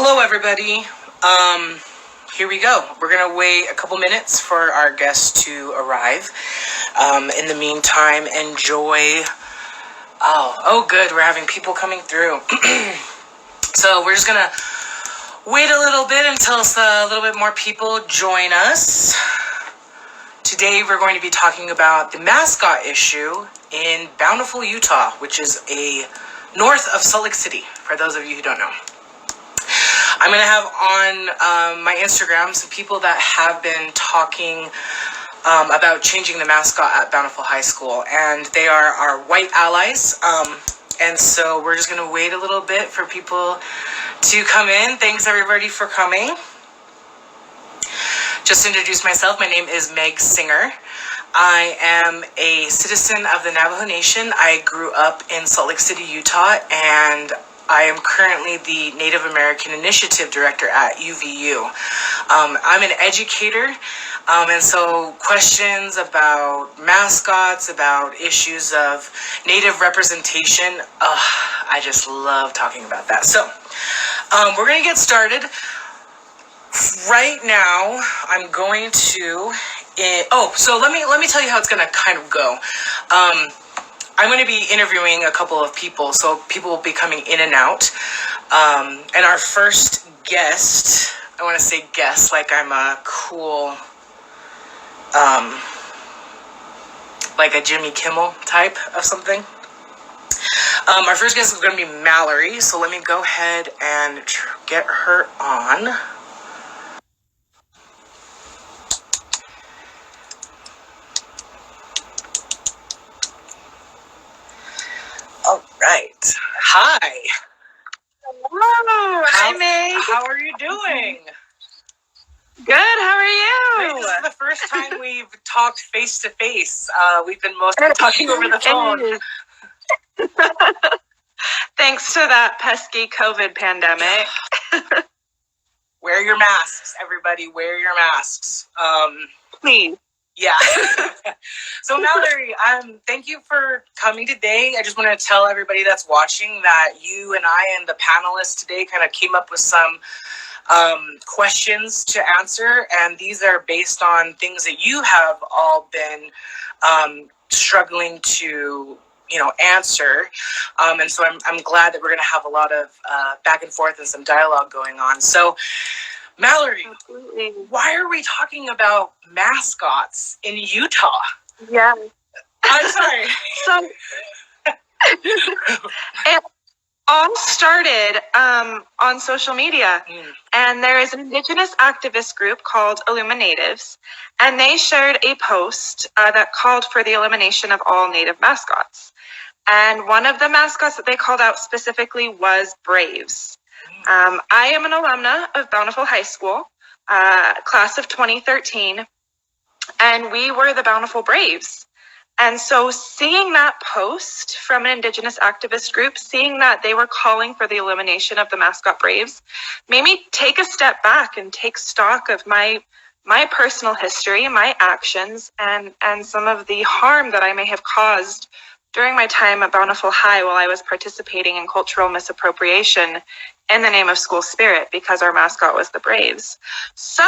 Hello, everybody. Here we go. We're going to wait a couple minutes for our guests to arrive. In the meantime, enjoy. Oh, good. We're having people coming through. So we're just going to wait a little bit until a little bit more people join us. Today, we're going to be talking about the mascot issue in Bountiful, Utah, which is north of Salt Lake City, for those of you who don't know. I'm going to have on my Instagram some people that have been talking about changing the mascot at Bountiful High School, and they are our white allies. And so we're just going to wait a little bit for people to come in. Thanks, everybody, for coming. Just to introduce myself, my name is Meg Singer. I am a citizen of the Navajo Nation. I grew up in Salt Lake City, Utah, and I am currently the Native American Initiative Director at UVU. I'm an educator, and so questions about mascots, about issues of Native representation, I just love talking about that. So we're going to get started. Right now, I'm going to... so let me tell you how it's going to kind of go. I'm going to be interviewing a couple of people, so people will be coming in and out. And our first guest, I want to say guest like I'm a cool, like a Jimmy Kimmel type of something. Our first guest is going to be Mallory, so let me go ahead and get her on. All right. Hi. Hello. Hi, Meg. How are you doing? Good. How are you? This is the first time we've talked face to face. We've been mostly talking over the phone. Thanks to that pesky COVID pandemic. Wear your masks, everybody. Wear your masks. Please. Yeah. So Mallory, thank you for coming today. I just want to tell everybody that's watching that you and I and the panelists today kind of came up with some questions to answer, and these are based on things that you have all been struggling to answer. And so I'm glad that we're going to have a lot of back and forth and some dialogue going on. So Mallory, absolutely. Why are we talking about mascots in Utah? Yeah. I'm sorry. So it all started on social media. And there is an Indigenous activist group called Illuminatives, and they shared a post that called for the elimination of all Native mascots. And one of the mascots that they called out specifically was Braves. I am an alumna of Bountiful High School, class of 2013, and we were the Bountiful Braves. And so seeing that post from an Indigenous activist group, seeing that they were calling for the elimination of the mascot Braves, made me take a step back and take stock of my personal history, my actions, and some of the harm that I may have caused during my time at Bountiful High while I was participating in cultural misappropriation in the name of school spirit because our mascot was the Braves. So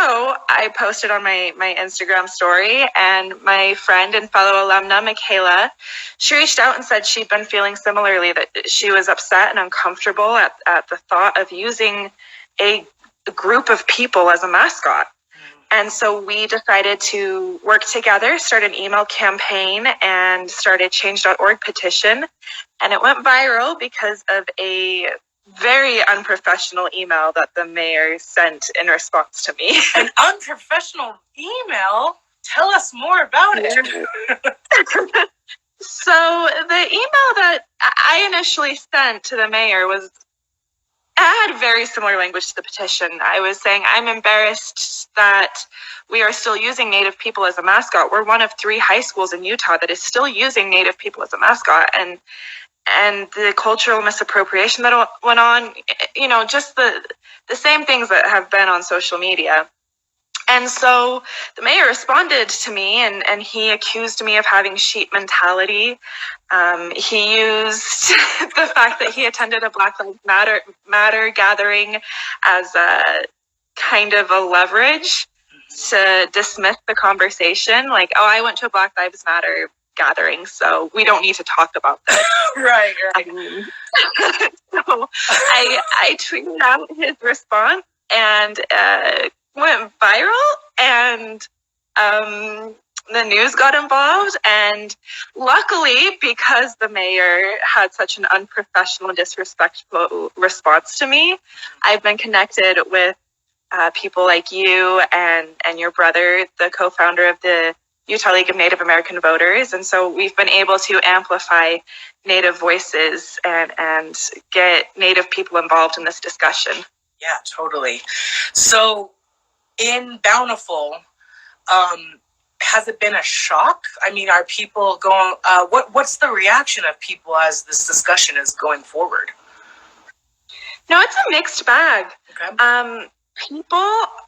I posted on my Instagram story, and my friend and fellow alumna, Mykala, she reached out and said she'd been feeling similarly, that she was upset and uncomfortable at the thought of using a group of people as a mascot. And so we decided to work together, start an email campaign, and started change.org petition. And it went viral because of a very unprofessional email that the mayor sent in response to me. An unprofessional email? Tell us more about it. So the email that I initially sent to the mayor had very similar language to the petition. I was saying, I'm embarrassed that we are still using Native people as a mascot. We're one of 3 high schools in Utah that is still using Native people as a mascot. And the cultural misappropriation that went on, just the same things that have been on social media. And so the mayor responded to me, and he accused me of having sheep mentality. He used the fact that he attended a Black Lives Matter gathering as a kind of a leverage to dismiss the conversation. Like, oh, I went to a Black Lives Matter gathering, so we don't need to talk about this. Right. So I tweeted out his response, and went viral, and the news got involved. And luckily, because the mayor had such an unprofessional, disrespectful response to me, I've been connected with people like you and your brother, the co-founder of the Utah League of Native American Voters. And so we've been able to amplify Native voices and get Native people involved in this discussion. Yeah, totally. So in Bountiful, has it been a shock? I mean, are people going, what's the reaction of people as this discussion is going forward? No, it's a mixed bag. Okay.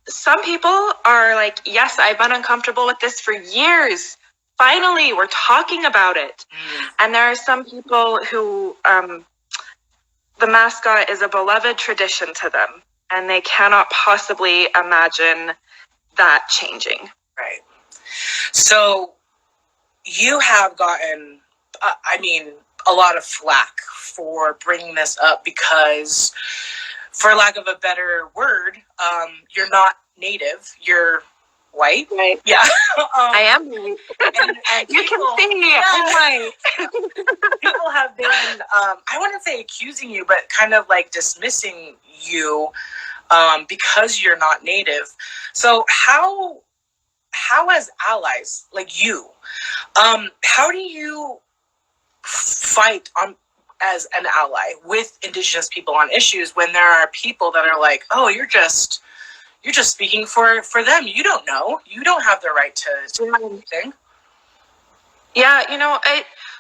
Some people are like, yes, I've been uncomfortable with this for years. Finally, we're talking about it. And there are some people who, the mascot is a beloved tradition to them, and they cannot possibly imagine that changing. Right. So you have gotten, a lot of flack for bringing this up because, for lack of a better word, you're not Native, you're white. Right. Yeah. I am white. And you people, can see me. I'm white. People have been, I wouldn't say accusing you, but kind of like dismissing you because you're not Native. So how as allies like you, how do you fight as an ally with Indigenous people on issues when there are people that are like, oh, you're just speaking for them. You don't know. You don't have the right to do anything. Yeah,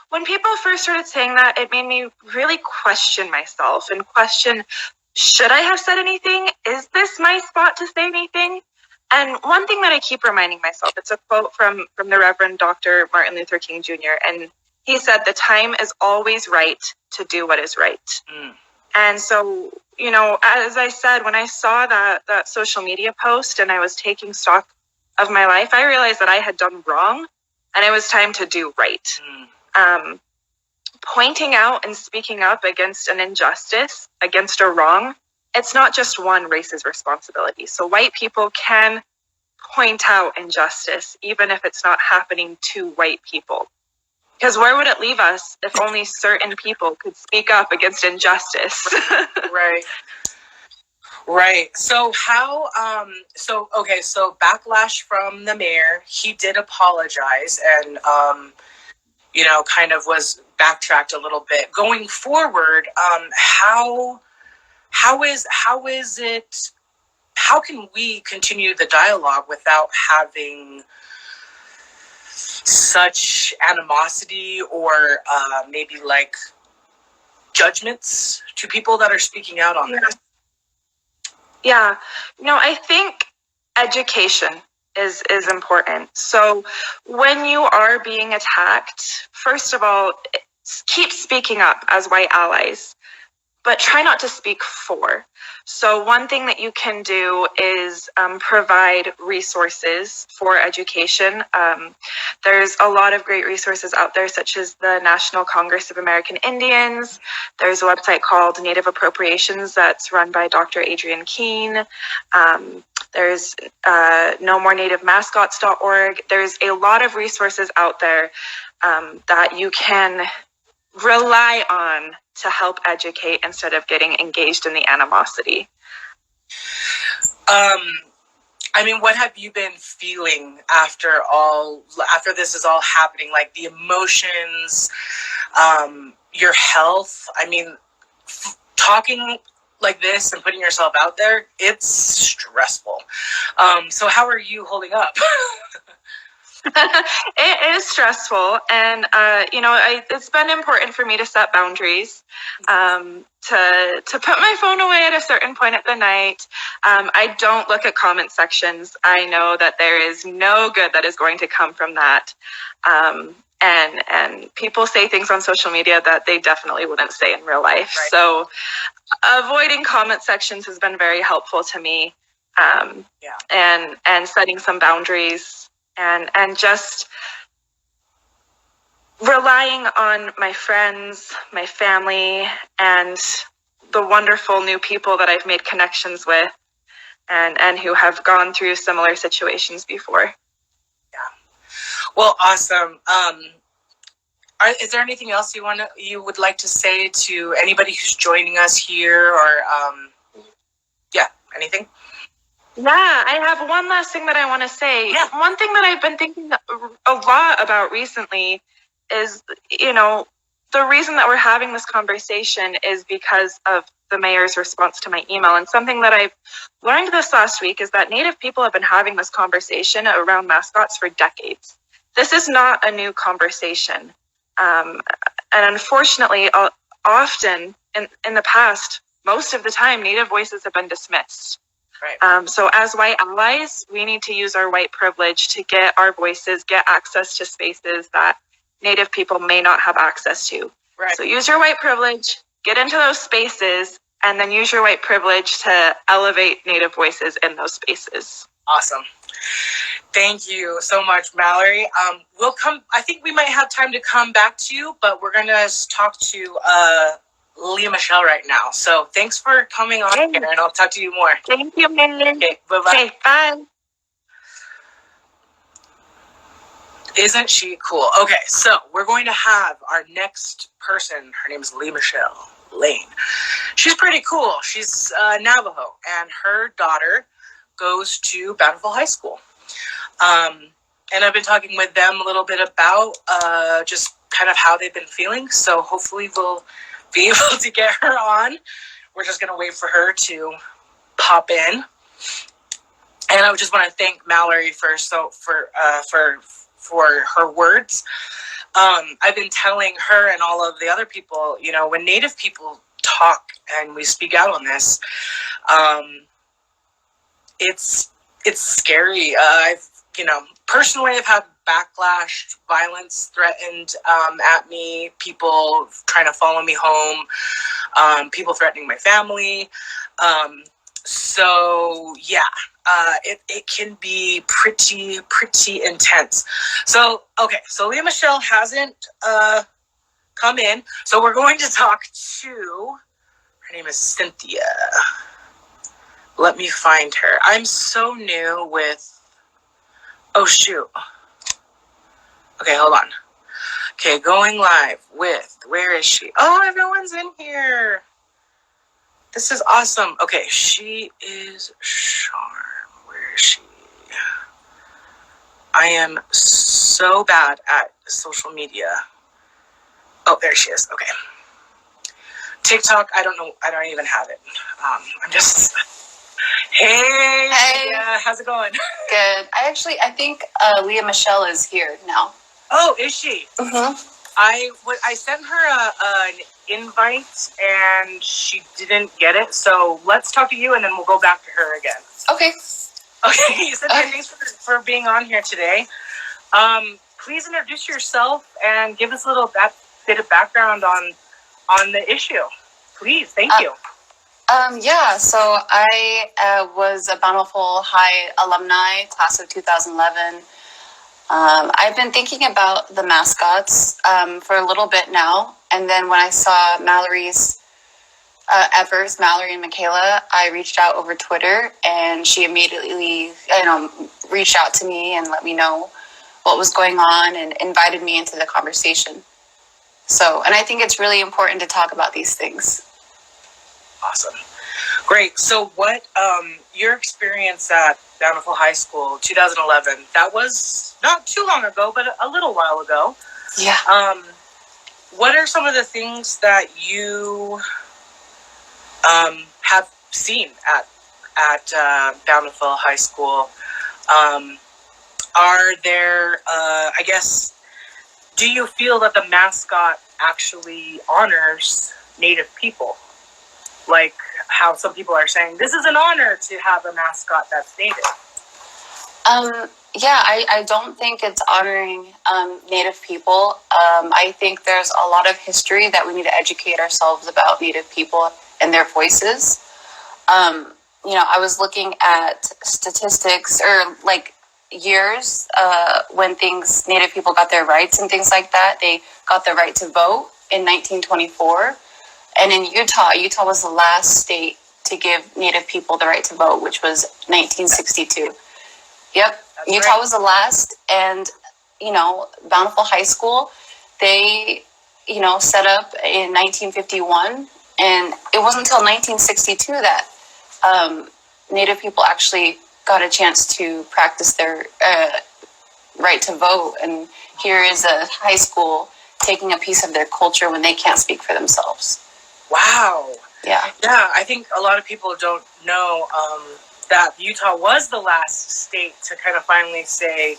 when people first started saying that, it made me really question myself and question, should I have said anything? Is this my spot to say anything? And one thing that I keep reminding myself, it's a quote from the Reverend Dr. Martin Luther King Jr., and he said, the time is always right to do what is right. And so, as I said, when I saw that social media post and I was taking stock of my life, I realized that I had done wrong and it was time to do right. Pointing out and speaking up against an injustice, against a wrong, it's not just one race's responsibility. So white people can point out injustice, even if it's not happening to white people. Because where would it leave us if only certain people could speak up against injustice? Right. So so backlash from the mayor, he did apologize and, kind of was backtracked a little bit. Going forward, how can we continue the dialogue without having such animosity or maybe like judgments to people that are speaking out on this? Yeah, I think education is important. So when you are being attacked, first of all, keep speaking up as white allies, but try not to speak for. So one thing that you can do is provide resources for education. There's a lot of great resources out there, such as the National Congress of American Indians. There's a website called Native Appropriations that's run by Dr. Adrienne Keene. There's nomorenativemascots.org. There's a lot of resources out there that you can rely on to help educate instead of getting engaged in the animosity. What have you been feeling after this is all happening? Like the emotions, your health. Talking like this and putting yourself out there, it's stressful. So how are you holding up? It is stressful, and it's been important for me to set boundaries, to put my phone away at a certain point at the night. I don't look at comment sections. I know that there is no good that is going to come from that. And people say things on social media that they definitely wouldn't say in real life. Right. So avoiding comment sections has been very helpful to me. And setting some boundaries and just relying on my friends, my family, and the wonderful new people that I've made connections with and who have gone through similar situations before. Yeah. Well, awesome. Is there anything else you would like to say to anybody who's joining us here, or anything? Yeah, I have one last thing that I want to say. Yeah. One thing that I've been thinking a lot about recently is, the reason that we're having this conversation is because of the mayor's response to my email. And something that I've learned this last week is that Native people have been having this conversation around mascots for decades. This is not a new conversation. And unfortunately, often in the past, most of the time, Native voices have been dismissed. Right. So as white allies, we need to use our white privilege to get our voices, get access to spaces that Native people may not have access to. Right. So use your white privilege, get into those spaces, and then use your white privilege to elevate Native voices in those spaces. Awesome. Thank you so much, Mallory. I think we might have time to come back to you, but we're going to talk to Leah Michelle right now. So thanks for coming on here, and I'll talk to you more. Thank you, Maryn. Okay, bye-bye. Okay, bye. Isn't she cool? Okay, so we're going to have our next person. Her name is Leah Michelle Lane. She's pretty cool. She's Navajo, and her daughter goes to Bountiful High School. And I've been talking with them a little bit about just kind of how they've been feeling. So hopefully we'll be able to get her on. We're just going to wait for her to pop in. And I just want to thank Mallory for her words. I've been telling her and all of the other people, when Native people talk and we speak out on this, it's scary. Personally, I've had backlash, violence threatened at me, people trying to follow me home, people threatening my family. It can be pretty intense. So Leah Michelle hasn't come in, so we're going to talk to, her name is Cynthia. Let me find her. I'm so new with, oh shoot. Okay, hold on. Okay, going live with, where is she? Oh, everyone's in here. This is awesome. Okay, she is Sharma. Where is she? I am so bad at social media. Oh, there she is. Okay. TikTok, I don't know. I don't even have it. I'm just... Hey, how's it going? Good. I think Leah Michelle is here now. Oh, is she? Mm-hmm. I sent her an invite and she didn't get it. So let's talk to you and then we'll go back to her again. Okay. Okay, Cynthia, thanks for being on here today. Please introduce yourself and give us a little bit of background on the issue. Please, thank you. So I was a Bountiful High Alumni, class of 2011. I've been thinking about the mascots for a little bit now, and then when I saw Mallory's efforts, Mallory and Mykala, I reached out over Twitter, and she immediately, reached out to me and let me know what was going on and invited me into the conversation. So, and I think it's really important to talk about these things. Awesome. Great. So what, your experience at Bountiful High School, 2011, that was not too long ago, but a little while ago. Yeah. What are some of the things that you have seen at Bountiful High School? Are there, I guess, do you feel that the mascot actually honors Native people? Like how some people are saying, this is an honor to have a mascot that's Native. Yeah, I don't think it's honoring Native people. I think there's a lot of history that we need to educate ourselves about Native people and their voices. I was looking at statistics or like years when Native people got their rights and things like that. They got the right to vote in 1924. And in Utah was the last state to give Native people the right to vote, which was 1962. Yep. That's Utah right. was the last, and, Bountiful High School, they, set up in 1951, and it wasn't until 1962 that Native people actually got a chance to practice their right to vote, and here is a high school taking a piece of their culture when they can't speak for themselves. Wow. Yeah. Yeah, I think a lot of people don't know that Utah was the last state to kind of finally say,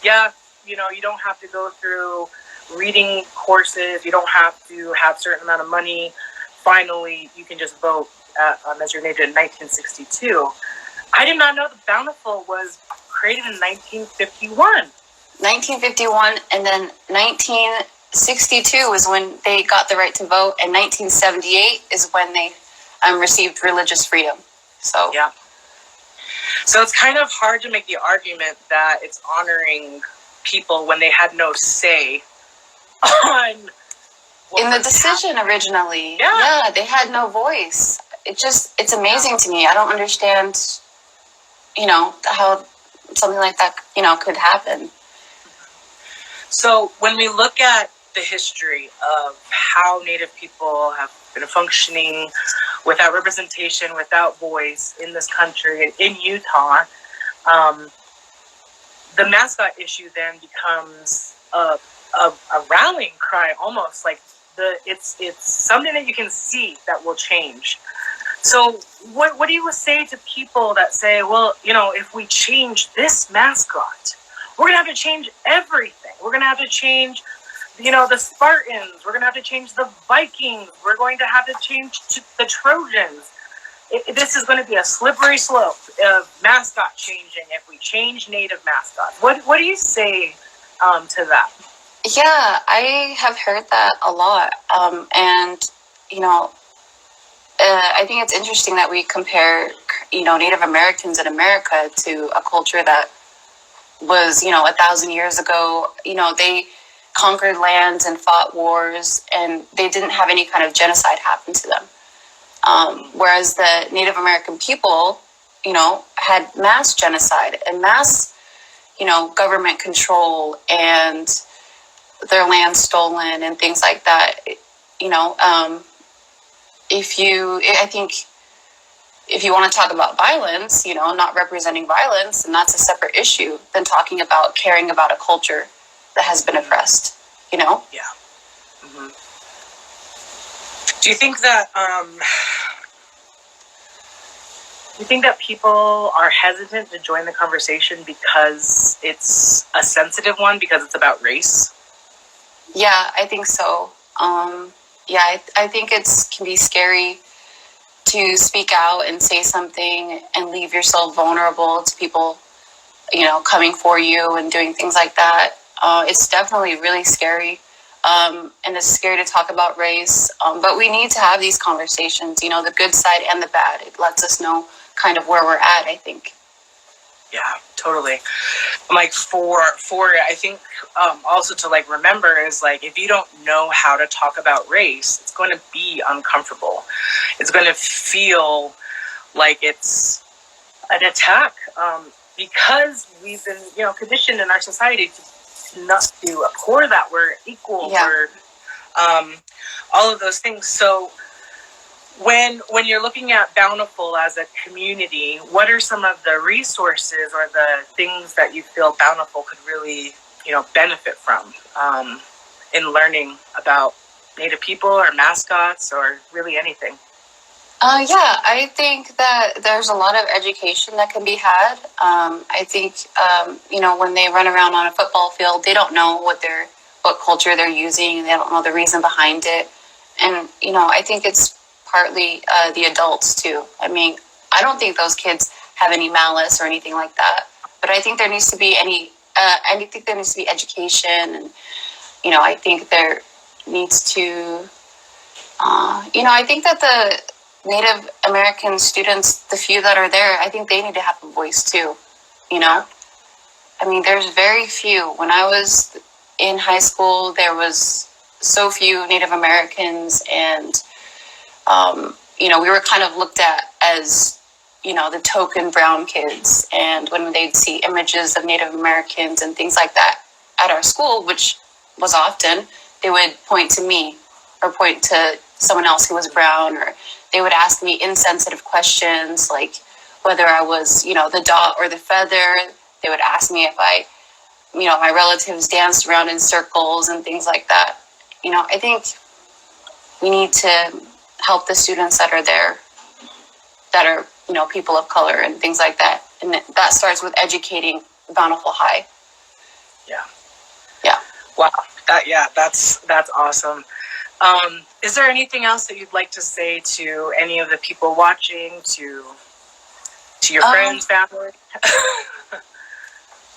yeah, you don't have to go through reading courses. You don't have to have a certain amount of money. Finally, you can just vote as your native in 1962. I did not know that Bountiful was created in 1951. 1951, and then 1962 was when they got the right to vote, and 1978 is when they received religious freedom. So yeah. So it's kind of hard to make the argument that it's honoring people when they had no say on in the decision originally. Yeah, they had no voice. It's amazing to me. I don't understand, how something like that, could happen. So when we look at the history of how Native people have been functioning without representation, without voice in this country, in Utah, the mascot issue then becomes a rallying cry, almost like it's something that you can see that will change. So what do you say to people that say, well, if we change this mascot, we're gonna have to change everything. We're gonna have to change the Spartans. We're going to have to change the Vikings. We're going to have to change the Trojans. This is going to be a slippery slope of mascot changing if we change Native mascots. What do you say to that? Yeah, I have heard that a lot. And I think it's interesting that we compare, Native Americans in America to a culture that was, 1,000 years ago. They conquered lands and fought wars, and they didn't have any kind of genocide happen to them. Whereas the Native American people, had mass genocide and mass, government control and their land stolen and things like that. I think if you want to talk about violence, not representing violence, and that's a separate issue than talking about caring about a culture that has been oppressed, Yeah. Mm-hmm. Do you think that people are hesitant to join the conversation because it's a sensitive one, because it's about race? Yeah, I think so. I think can be scary to speak out and say something and leave yourself vulnerable to people, coming for you and doing things like that. It's definitely really scary, and it's scary to talk about race, but we need to have these conversations, the good side and the bad. It lets us know kind of where we're at, I think. Yeah, totally. Like for I think also to remember is if you don't know how to talk about race, it's going to be uncomfortable. It's going to feel like it's an attack, because we've been conditioned in our society to abhor that we're equal, we're all of those things. So when you're looking at Bountiful as a community, what are some of the resources or the things that you feel Bountiful could really benefit from in learning about Native people or mascots or really anything? Yeah, I think that there's a lot of education that can be had. I think, when they run around on a football field, they don't know what culture they're using, and they don't know the reason behind it. And, I think it's partly the adults too. I mean, I don't think those kids have any malice or anything like that, but I think there needs to be education, and, I think there needs to, I think that the Native American students, the few that are there, I think they need to have a voice too, I mean, there's very few. When I was in high school, there was so few Native Americans, and, we were kind of looked at as, the token brown kids. And when they'd see images of Native Americans and things like that at our school, which was often, they would point to me or point to someone else who was brown, or they would ask me insensitive questions like whether I was, the dot or the feather. They would ask me if my relatives danced around in circles and things like that. I think we need to help the students that are there, that are, people of color and things like that. And that starts with educating Bountiful High. Yeah. Yeah. Wow. That's awesome. Is there anything else that you'd like to say to any of the people watching, to your friends, family?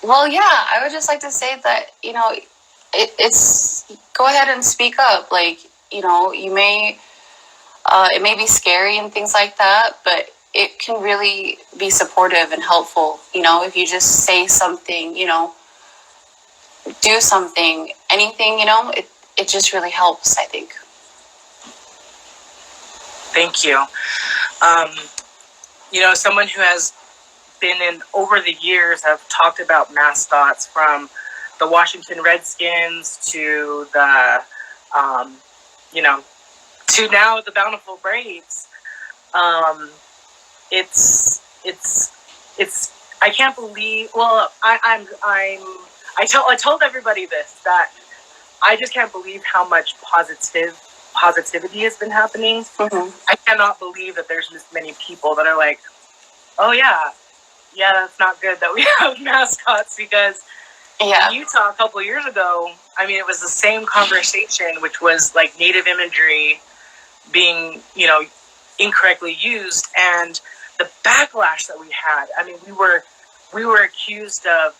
Well, yeah, I would just like to say that, it's go ahead and speak up. Like, you may, it may be scary and things like that, but it can really be supportive and helpful. If you just say something, do something, anything, it just really helps, I think. Thank you. Someone who has been in over the years, have talked about mascots, from the Washington Redskins to the, to now the Bountiful Braves. It's I can't believe. Well, I told everybody this, that I just can't believe how much positivity has been happening. Mm-hmm. I cannot believe that there's this many people that are like, oh yeah, that's not good that we have mascots, because in Utah a couple years ago, I mean, it was the same conversation, which was like Native imagery being, incorrectly used, and the backlash that we had. I mean, we were accused of,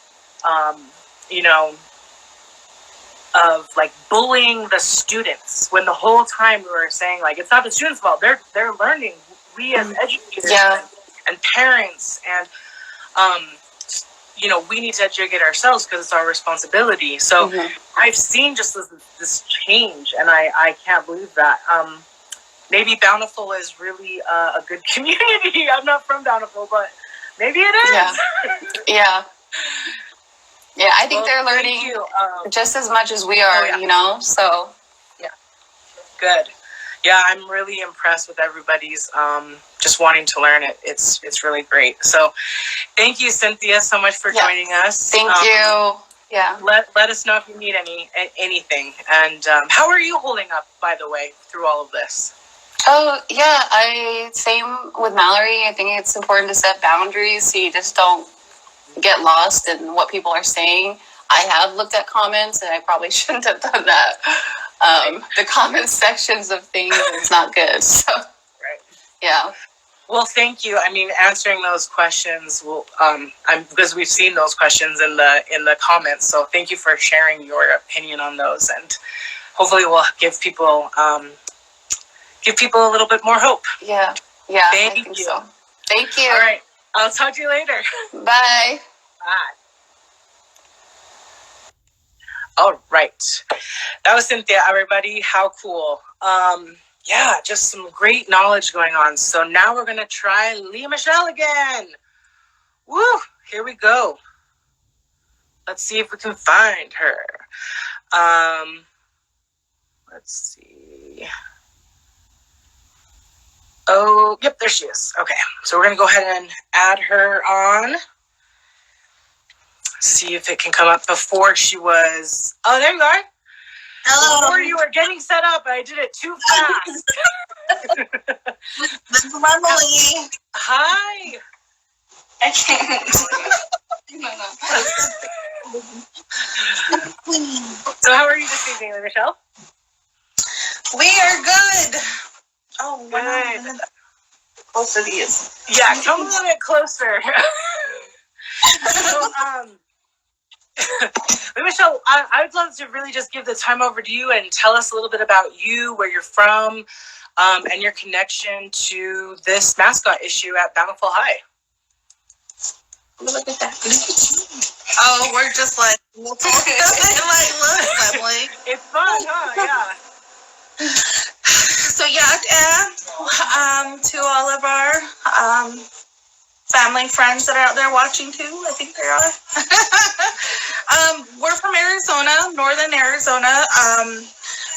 of like bullying the students, when the whole time we were saying, like, it's not the students' fault. They're learning. We as educators and parents and we need to educate ourselves because it's our responsibility. So I've seen just this change, and I can't believe that. Maybe Bountiful is really a good community. I'm not from Bountiful, but maybe it is. Yeah. Yeah, I think they're learning just as much as we are, so. Yeah. Good. Yeah, I'm really impressed with everybody's just wanting to learn it. It's really great. So thank you, Cynthia, so much for joining us. Thank you. Yeah. Let us know if you need anything. And how are you holding up, by the way, through all of this? Oh, yeah, same with Mallory. I think it's important to set boundaries so you just don't get lost in what people are saying. I have looked at comments, and I probably shouldn't have done that. The comment sections of things is not good. So, right. Yeah. Well, thank you. I mean, answering those questions will, because we've seen those questions in the comments. So thank you for sharing your opinion on those, and hopefully we'll give people a little bit more hope. Yeah. Thank you. So. Thank you. All right. I'll talk to you later. Bye. Bye. All right. That was Cynthia, everybody. How cool. Just some great knowledge going on. So now we're going to try Leah Michelle again. Woo! Here we go. Let's see if we can find her. Let's see. Oh, yep, there she is. Okay, so we're going to go ahead and add her on. See if it can come up before she was... Oh, there you are. Hello. Before you were getting set up, I did it too fast. Emily. Hi. I can't. So how are you this evening, Michelle? We are good. Oh, Good. Closer to you. Yeah, come a little bit closer. So, Michelle, I would love to really just give the time over to you and tell us a little bit about you, where you're from, and your connection to this mascot issue at Bountiful High. Look at that. Oh, we're just like, look, Emily. It's fun, huh? Yeah. So to all of our family friends that are out there watching too, I think they are. We're from Arizona, northern Arizona,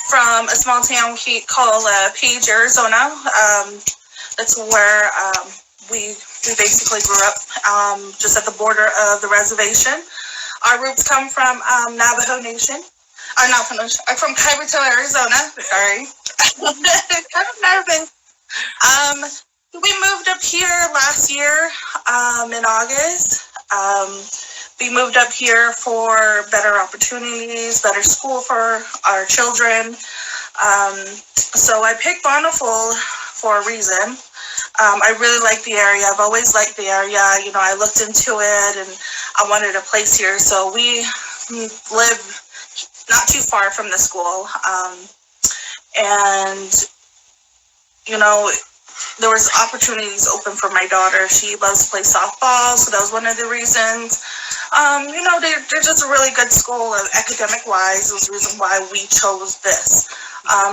from a small town called Page, Arizona. That's where we basically grew up, just at the border of the reservation. Our roots come from Navajo Nation. Not from Nation. I'm from Cupertino, Arizona. Sorry. Kind of nervous. We moved up here last year in August. We moved up here for better opportunities, better school for our children. So I picked Bountiful for a reason. I really like the area. I've always liked the area. You know, I looked into it and I wanted a place here. So we live not too far from the school. And, you know, there was opportunities open for my daughter. She loves to play softball, so that was one of the reasons. You know, they're just a really good school, academic-wise. It was the reason why we chose this.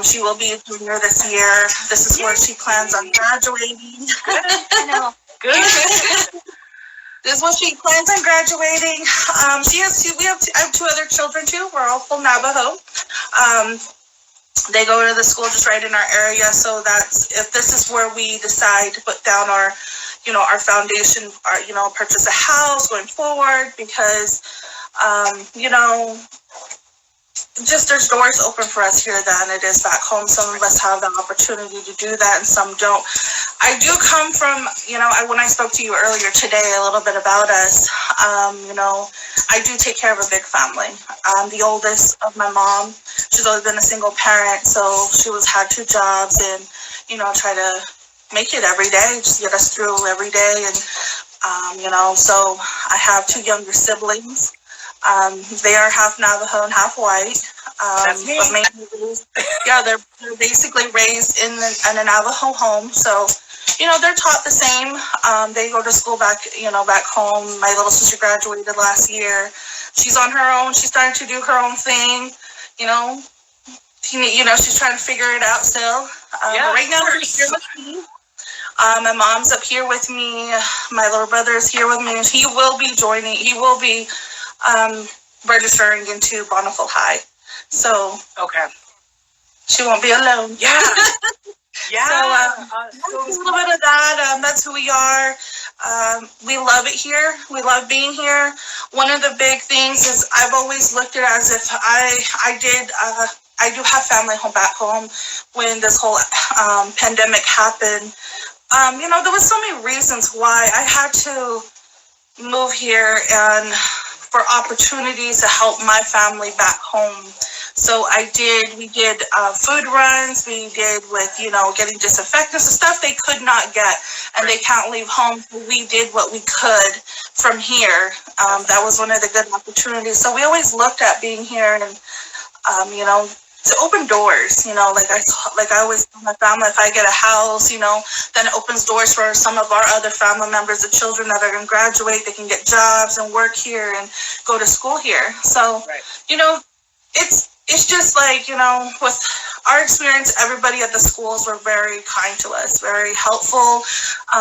She will be a junior this year. This is where she plans on graduating. I know. Good. This is what she plans on graduating. She has two. I have two other children too. We're all full Navajo. They go to the school just right in our area. So that's, if this is where we decide to put down our, you know, our foundation, our, you know, purchase a house going forward, because, you know, just there's doors open for us here than it is back home. Some of us have the opportunity to do that and some don't. I do come from, you know, when I spoke to you earlier today a little bit about us, you know, I do take care of a big family. I'm the oldest of my mom. She's always been a single parent, so she had two jobs and, you know, try to make it every day, just get us through every day. And, you know, so I have two younger siblings. They are half Navajo and half white. That's me. But mainly, yeah, they're basically raised in a Navajo home. So, you know, they're taught the same. They go to school back home. My little sister graduated last year. She's on her own. She's starting to do her own thing. You know, she's trying to figure it out still. Yeah, right now, we're here with me. My mom's up here with me. My little brother is here with me. He will be joining. He will be registering into Bountiful High. So okay, she won't be alone. Yeah. Yeah. So a little bit of that. That's who we are. We love it here. We love being here. One of the big things is I've always looked at it as if I do have family back home when this whole pandemic happened. You know, there was so many reasons why I had to move here and for opportunities to help my family back home. So we did food runs, we did with, you know, getting disinfectants and stuff they could not get, and they can't leave home. We did what we could from here. That was one of the good opportunities. So we always looked at being here and, you know, to open doors, you know, like I always tell my family, if I get a house, you know, then it opens doors for some of our other family members, the children that are going to graduate, they can get jobs and work here and go to school here. So, you know, it's just like, you know, with our experience, everybody at the schools were very kind to us, very helpful,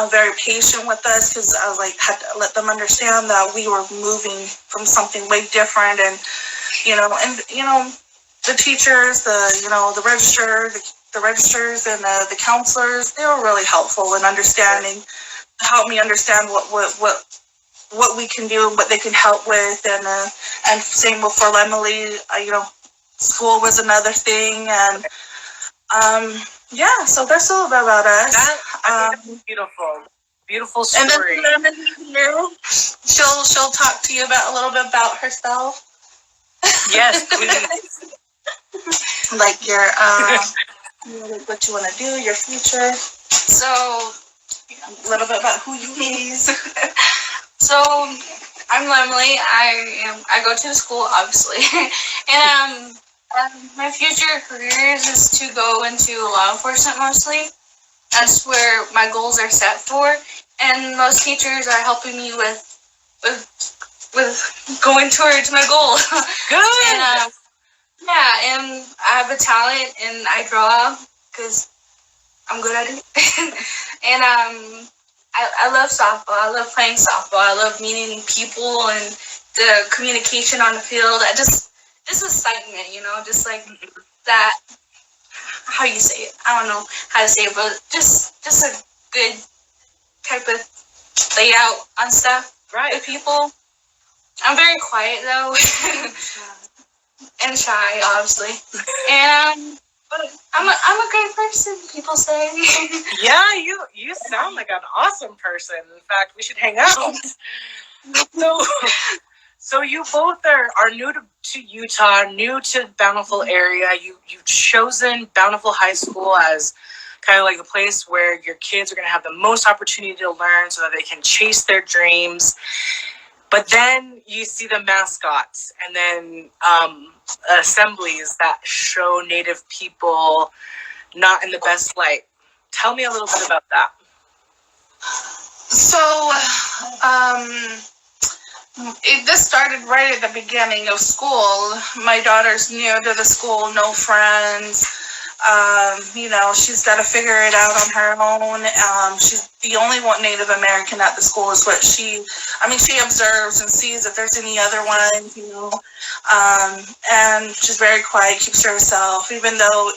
very patient with us, because I had to let them understand that we were moving from something way different. And, you know, the teachers, the registers and the counselors, they were really helpful in understanding, help me understand what we can do, what they can help with, and same with for Emily, you know, school was another thing, and Yeah, so that's a little bit about us. I think that's beautiful. Beautiful And story. then she'll talk to you about a little bit about herself. Yes, please. Like your what you want to do, your future. So, A little bit about who you is. so I'm Lemley. I go to the school, obviously, and my future careers is to go into law enforcement mostly. That's where my goals are set for, and those teachers are helping me with going towards my goal. Good. And yeah, and I have a talent, and I draw because I'm good at it. And I love softball. I love playing softball. I love meeting people and the communication on the field. Just excitement, just like that. How you say it? I don't know how to say it, but just a good type of layout on stuff with people. I'm very quiet though, and shy, obviously. And but I'm a great person, people say. Yeah, you sound like an awesome person. In fact, we should hang out. So you both are new to Utah, new to Bountiful area. You've chosen Bountiful High School as kind of like the place where your kids are going to have the most opportunity to learn so that they can chase their dreams. But then you see the mascots and then assemblies that show Native people not in the best light. Tell me a little bit about that. So, this started right at the beginning of school. My daughter's new to the school, no friends. She's got to figure it out on her own. She's the only one Native American at the school is what she observes and sees if there's any other ones, and she's very quiet, keeps to herself, even though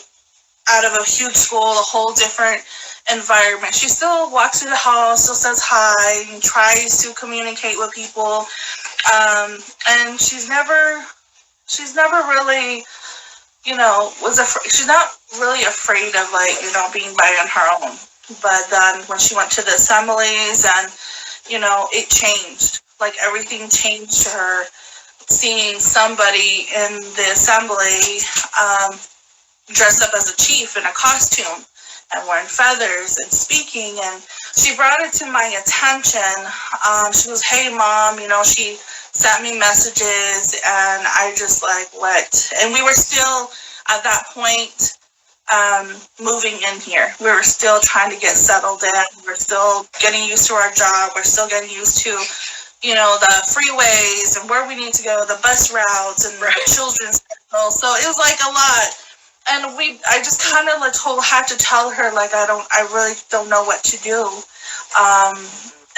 out of a huge school, a whole different environment. She still walks through the hall, still says hi, and tries to communicate with people. And she's never really, she's not really afraid of being by on her own. But then when she went to the assemblies and, it changed. Like everything changed to her, seeing somebody in the assembly dressed up as a chief in a costume and wearing feathers and speaking, and she brought it to my attention. She goes, "Hey, Mom," she sent me messages, and I just what? And we were still at that point moving in here. We were still trying to get settled in. We're still getting used to our job. We're still getting used to, the freeways and where we need to go, the bus routes and the children's schedule. So it was a lot. And I just kind of had to tell her, I really don't know what to do.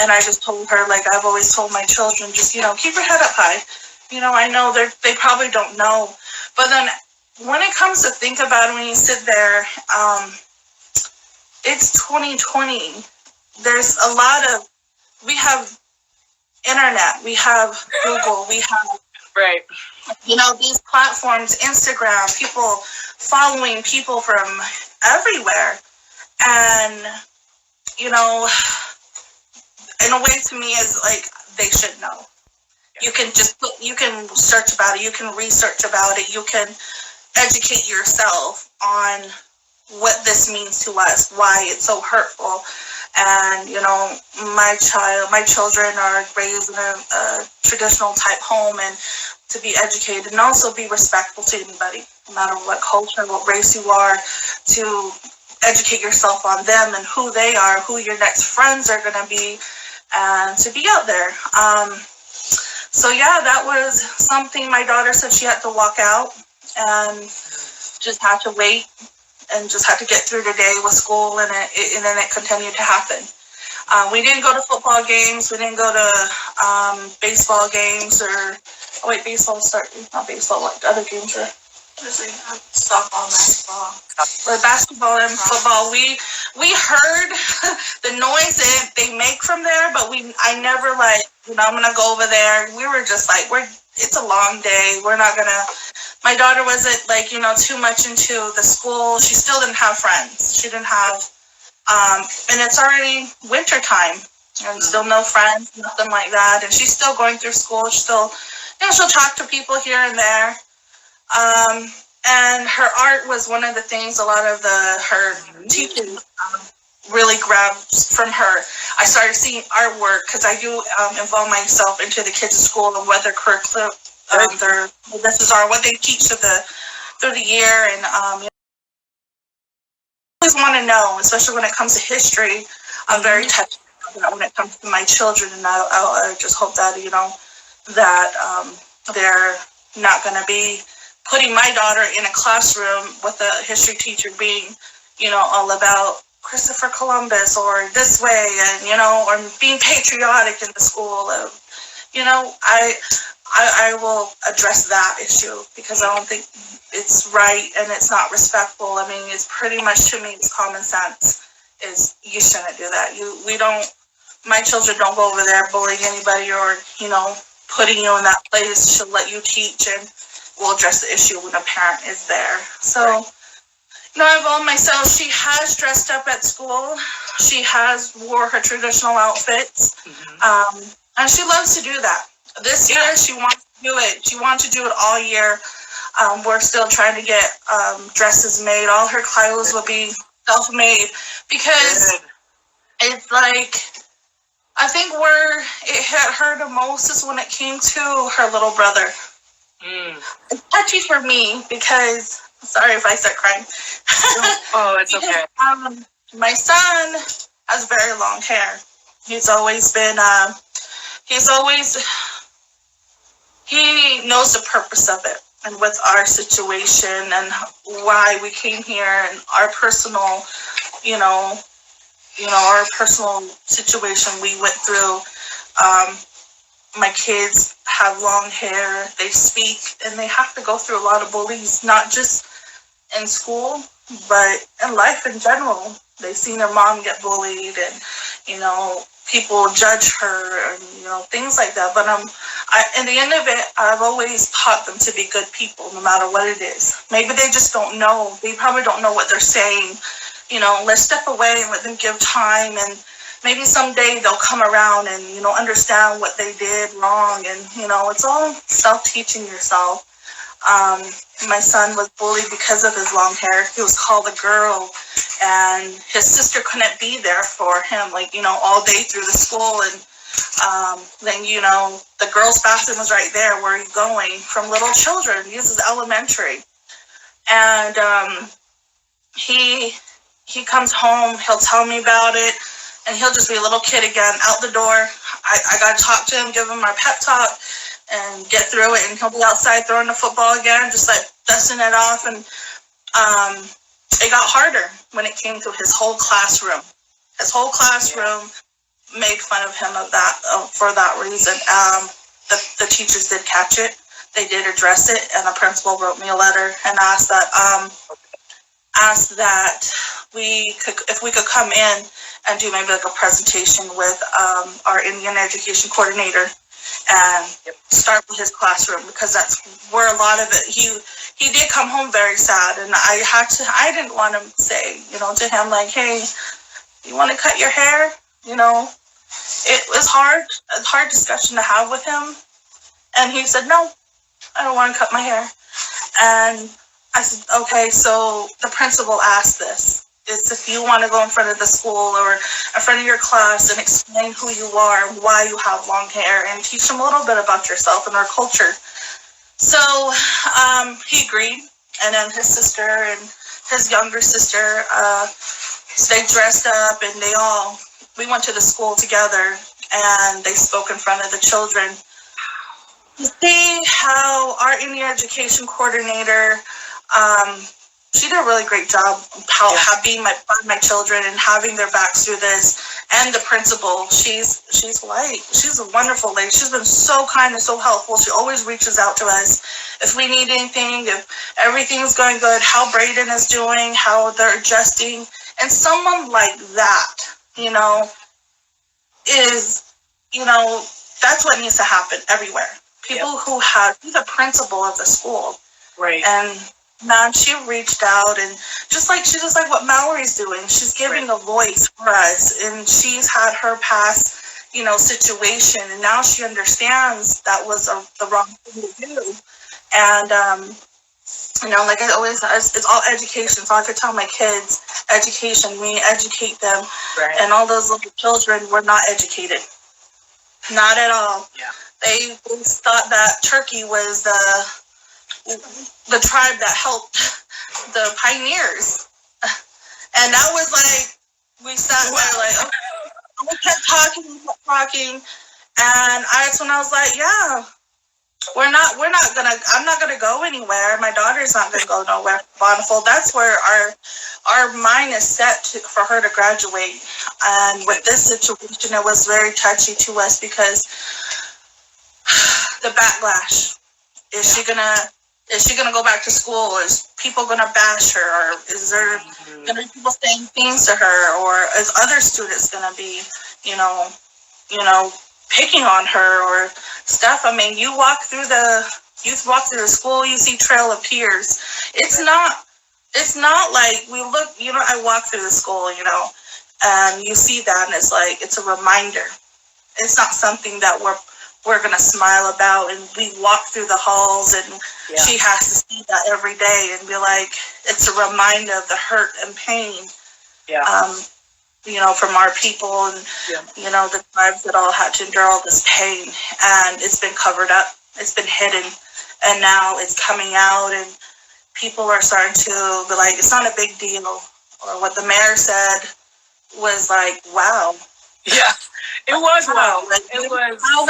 And I just told her, I've always told my children, just, keep your head up high. I know they probably don't know. But then when it comes to think about it, when you sit there, it's 2020. There's a lot of, we have internet, we have Google, we have, these platforms, Instagram, people following people from everywhere. And, in a way to me is they should know. You can you can search about it, you can research about it, you can educate yourself on what this means to us, why it's so hurtful. And, my children are raised in a traditional type home, and to be educated and also be respectful to anybody, no matter what culture, what race you are, to educate yourself on them and who they are, who your next friends are going to be, and to be out there. So yeah, that was something my daughter said she had to walk out and just have to wait and just have to get through the day with school, and then it continued to happen. We didn't go to football games. We didn't go to baseball games baseball started, not baseball, what other games are? Softball, basketball. Basketball and football. We heard the noise that they make from there, but I never I'm gonna go over there. We were just it's a long day. We're not gonna. My daughter wasn't like, too much into the school. She still didn't have friends. She didn't have, and it's already winter time and still no friends, nothing like that. And she's still going through school. She's still, she'll talk to people here and there. And her art was one of the things a lot of her teaching really grabbed from her. I started seeing artwork because I do involve myself into the kids' school and what their curriculum, what they teach through the year, and I always want to know, especially when it comes to history. I'm very touched when it comes to my children, and I just hope that that they're not going to be putting my daughter in a classroom with a history teacher being, all about Christopher Columbus or this way, and or being patriotic in the school. I will address that issue because I don't think it's right and it's not respectful. I mean, it's pretty much, to me, it's common sense. Is you shouldn't do that. My children don't go over there bullying anybody or putting you in that place to let you teach, and we'll address the issue when a parent is there. So. I've owned myself. She has dressed up at school. She has wore her traditional outfits. And she loves to do that. This year, she wants to do it. She wants to do it all year. We're still trying to get dresses made. All her clothes will be self-made because it's like, I think where it hit her the most is when it came to her little brother. It's touchy for me because... Sorry if I start crying. Oh, it's okay. My son has very long hair. He's always been, he knows the purpose of it. And with our situation and why we came here and our personal, our personal situation we went through. My kids have long hair, they speak, and they have to go through a lot of bullies, not just in school, but in life in general. They've seen their mom get bullied, and people judge her, and things like that. But in the end of it, I've always taught them to be good people, no matter what it is. Maybe they just don't know. They probably don't know what they're saying. Let's step away and let them give time, and maybe someday they'll come around and understand what they did wrong. And it's all self-teaching yourself. My son was bullied because of his long hair. He was called a girl, and his sister couldn't be there for him, all day through the school. And then, the girls' bathroom was right there. Where are you going? From little children. This is elementary. And he comes home. He'll tell me about it, and he'll just be a little kid again, out the door. I got to talk to him, give him my pep talk, and get through it. And he'll be outside throwing the football again, just like dusting it off. And it got harder when it came to his whole classroom. His whole classroom made fun of him for that reason. The teachers did catch it. They did address it, and the principal wrote me a letter and asked that if we could come in and do maybe like a presentation with our Indian education coordinator and start with his classroom, because that's where a lot of it. He did come home very sad, and I didn't want to say to him like, hey, you want to cut your hair? It was a hard discussion to have with him, and he said, no, I don't want to cut my hair. And I said, okay, so the principal asked this. Is if you want to go in front of the school or in front of your class and explain who you are, why you have long hair, and teach them a little bit about yourself and our culture. So he agreed, and then his sister and his younger sister, they dressed up, and we went to the school together, and they spoke in front of the children. You see how our Indian education coordinator, she did a really great job being my children and having their backs through this. And the principal, she's white. She's a wonderful lady. She's been so kind and so helpful. She always reaches out to us if we need anything, if everything's going good, how Braden is doing, how they're adjusting. And someone like that, is, that's what needs to happen everywhere. People who had, she's the principal of the school. Right. And man, she reached out, and just like what Mallory's doing, she's giving a voice for us, and she's had her past, situation, and now she understands that was the wrong thing to do. And like I always, it's all education. So I could tell my kids, education, we educate them. Right. And all those little children were not educated, not at all. Yeah. They thought that Turkey was the tribe that helped the pioneers. And that was like, we sat there like, okay. We kept talking, and that's when I was like, yeah, I'm not gonna go anywhere. My daughter's not gonna go nowhere. Bountiful. That's where our mind is set for her to graduate. And with this situation, it was very touchy to us because the backlash. Is she gonna go back to school? Is people gonna bash her? Or is there gonna be people saying things to her? Or is other students gonna be, picking on her or stuff? I mean, you walk through the school, you see Trail of Tears. It's not like we look, I walk through the school, and you see that, and it's a reminder. It's not something that we're going to smile about, and we walk through the halls, and she has to see that every day and be like, it's a reminder of the hurt and pain, from our people and, the tribes that all had to endure all this pain. And it's been covered up. It's been hidden. And now it's coming out, and people are starting to be like, it's not a big deal. Or what the mayor said was like, wow. Yeah. It was wow. It was. How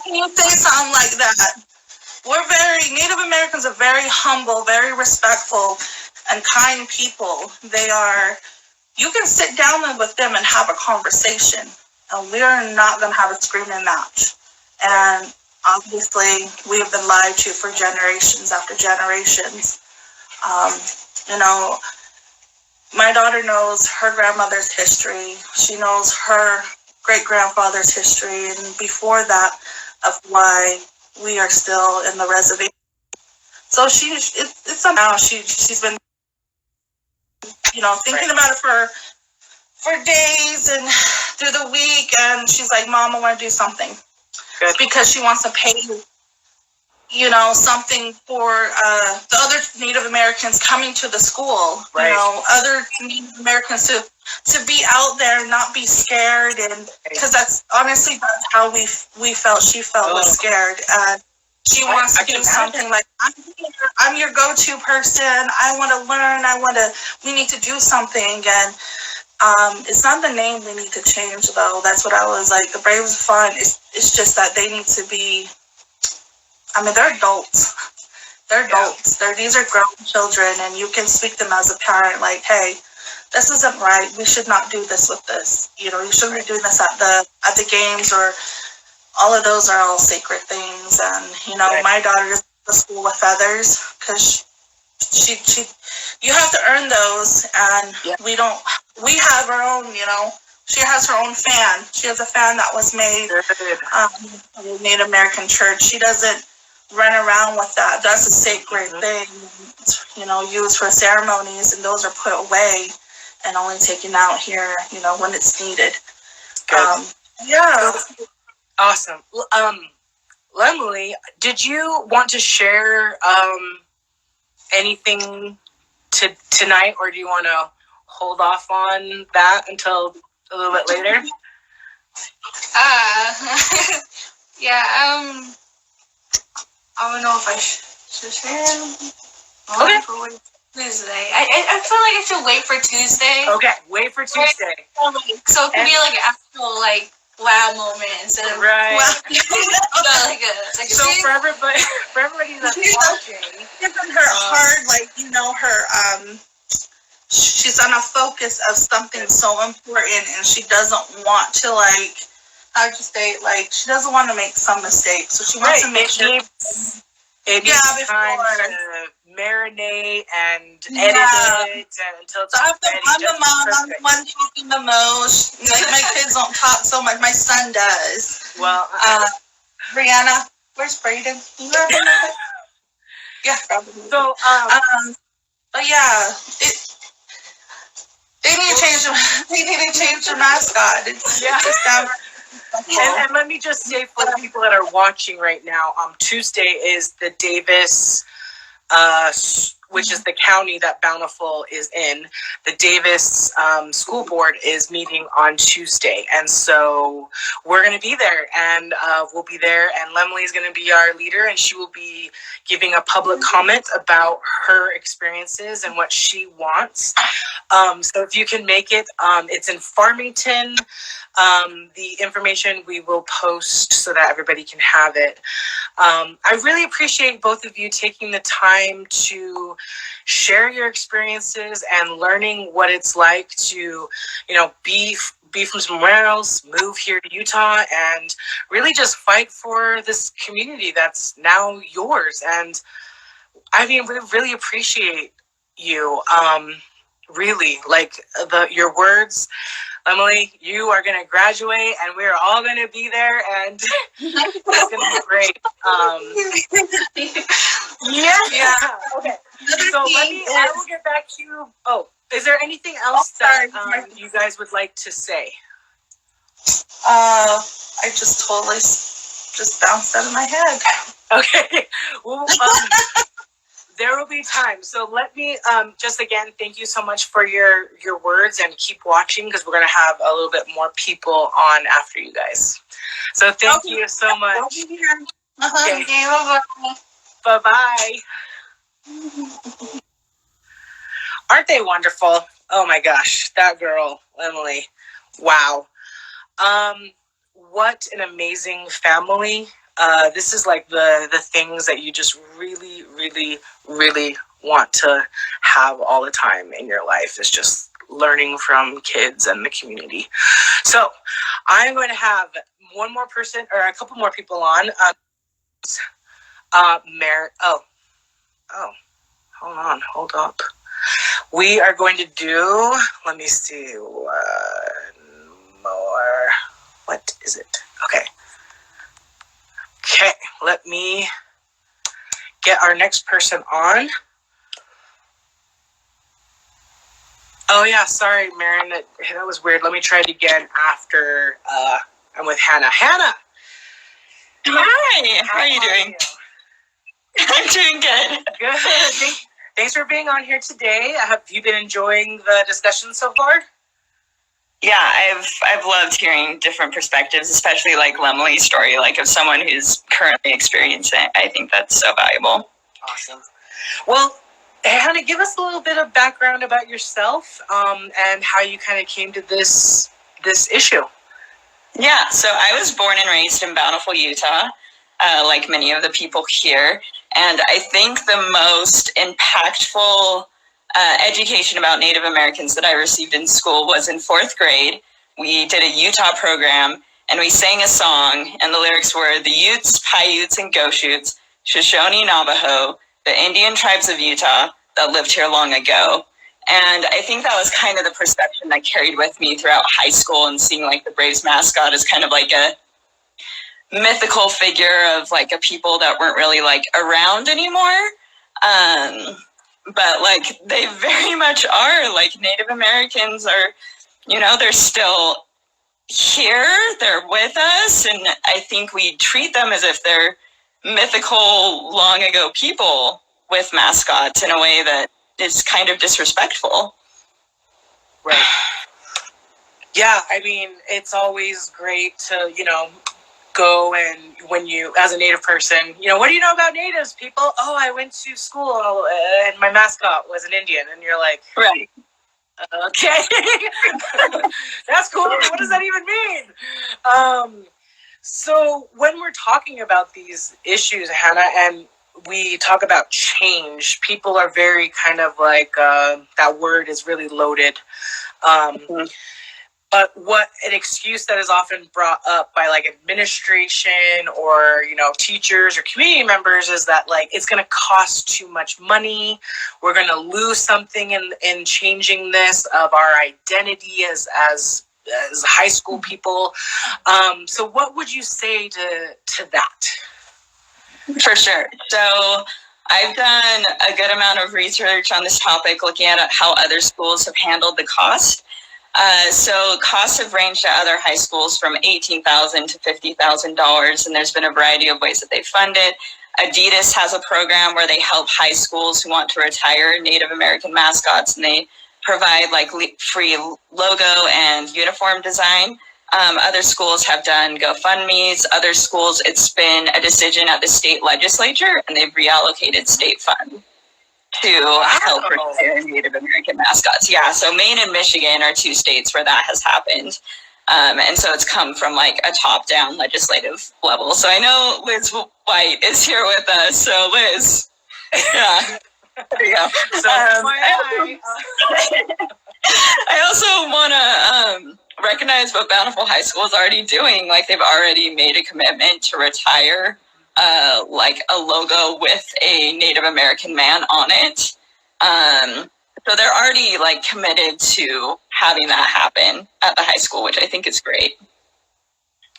can you say something like that? Native Americans are very humble, very respectful, and kind people. You can sit down with them and have a conversation, and we are not going to have a screaming match. And obviously, we have been lied to for generations after generations. My daughter knows her grandmother's history. She knows her great-grandfather's history, and before that, of why we are still in the reservation. So she's been, thinking about it for days and through the week, and she's like, Mom, I want to do something. Good. Because she wants to pay, something for the other Native Americans coming to the school, right. Other Native Americans to be out there and not be scared, and because that's how we felt. She felt was scared, and she wants to do something like, I'm your go-to person. I want to learn. We need to do something, and it's not the name we need to change, though. That's what I was like. The Braves are fun. It's just that they need to be. They're adults. They're adults. These are grown children, and you can speak to them as a parent, like, hey, this isn't right. We should not do this with this. You shouldn't be doing this at the games, or all of those are all sacred things. And my daughter is at the school with feathers because she you have to earn those, and we don't. We have our own. She has her own fan. She has a fan that was made in the Native American church. She doesn't run around with that. That's a sacred thing, used for ceremonies, and those are put away and only taken out here, when it's needed. Awesome. Emily, did you want to share anything tonight, or do you want to hold off on that until a little bit later? I don't know if I should share. Okay. For Tuesday. I feel like I should wait for Tuesday. Okay, wait for Tuesday. So it could be like an actual wow moment instead of right. So for everybody that's watching, given her hard, she's on a focus of something so important, and she doesn't want to she doesn't want to make some mistakes, so she wants to make sure. It needs time to marinate and edit it until it's ready. I'm the mom. I'm the one talking the most. My kids don't talk so much. My son does. Well, Brianna, Where's Braden? You grab him real quick? Yeah, grab him. So, But yeah, they need to change the mascot. It's just down. and let me just say for the people that are watching right now, Tuesday is the Davis, which is the county that Bountiful is in. The Davis school board is meeting on Tuesday, and so we're going to be there, and we'll be there, and Lemley is going to be our leader, and she will be giving a public comment about her experiences and what she wants. So if you can make it, it's in Farmington. The information we will post so that everybody can have it. I really appreciate both of you taking the time to share your experiences and learning what it's like to, be from somewhere else, move here to Utah, and really just fight for this community that's now yours. And I mean, we really appreciate you. Really, like your words. Emily, you are going to graduate, and we're all going to be there, and it's going to be great. Yeah. Okay. So I will get back to you. Oh, is there anything else that you guys would like to say? I just totally just bounced out of my head. Okay. Well, there will be time. So let me just again thank you so much for your words, and keep watching because we're going to have a little bit more people on after you guys. So thank you so much. Okay. Bye-bye. Aren't they wonderful? Oh my gosh, that girl, Emily. Wow. What an amazing family. This is like the things that you just really, really, really want to have all the time in your life, is just learning from kids and the community. So I'm going to have one more person or a couple more people on. Hold up. We are going to do, let me see, one more. What is it? Okay, let me get our next person on. Oh yeah, sorry, Maryn, that was weird. Let me try it again after I'm with Hannah. Hannah! Hi, how are you doing? I'm doing good. Good. Thanks for being on here today. Have you been enjoying the discussion so far? Yeah, I've loved hearing different perspectives, especially like Lemley's story, like of someone who's currently experiencing it. I think that's so valuable. Awesome. Well, Hannah, give us a little bit of background about yourself and how you kind of came to this issue. Yeah, so I was born and raised in Bountiful, Utah, like many of the people here. And I think the most impactful education about Native Americans that I received in school was in 4th grade. We did a Utah program, and we sang a song, and the lyrics were, "The Utes, Paiutes, and Goshutes, Shoshone, Navajo, the Indian tribes of Utah that lived here long ago." And I think that was kind of the perception that carried with me throughout high school, and seeing like the Braves mascot as kind of like a mythical figure of like a people that weren't really like around anymore. But like they very much are. Like Native Americans are, they're still here, they're with us, and I think we treat them as if they're mythical long ago people with mascots in a way that is kind of disrespectful. Right. Yeah, I mean, it's always great to, go and when you, as a Native person, what do you know about Natives, people? Oh, I went to school and my mascot was an Indian. And you're like, right. Okay. That's cool. What does that even mean? So when we're talking about these issues, Hannah, and we talk about change, people are very kind of like, that word is really loaded. But what an excuse that is often brought up by like administration or, teachers or community members is that like, it's going to cost too much money. We're going to lose something in changing this of our identity as high school people. So what would you say to that? For sure. So I've done a good amount of research on this topic, looking at how other schools have handled the cost. So costs have ranged at other high schools from $18,000 to $50,000, and there's been a variety of ways that they fund it. Adidas has a program where they help high schools who want to retire Native American mascots, and they provide like free logo and uniform design. Other schools have done GoFundMes. Other schools, it's been a decision at the state legislature, and they've reallocated state funds to help retire Native American mascots. Yeah, so Maine and Michigan are two states where that has happened. And so it's come from like a top-down legislative level. So I know Liz White is here with us. So Liz, yeah, there you go. So I also want to recognize what Bountiful High School is already doing. Like they've already made a commitment to retire like a logo with a Native American man on it. So they're already like committed to having that happen at the high school, which I think is great.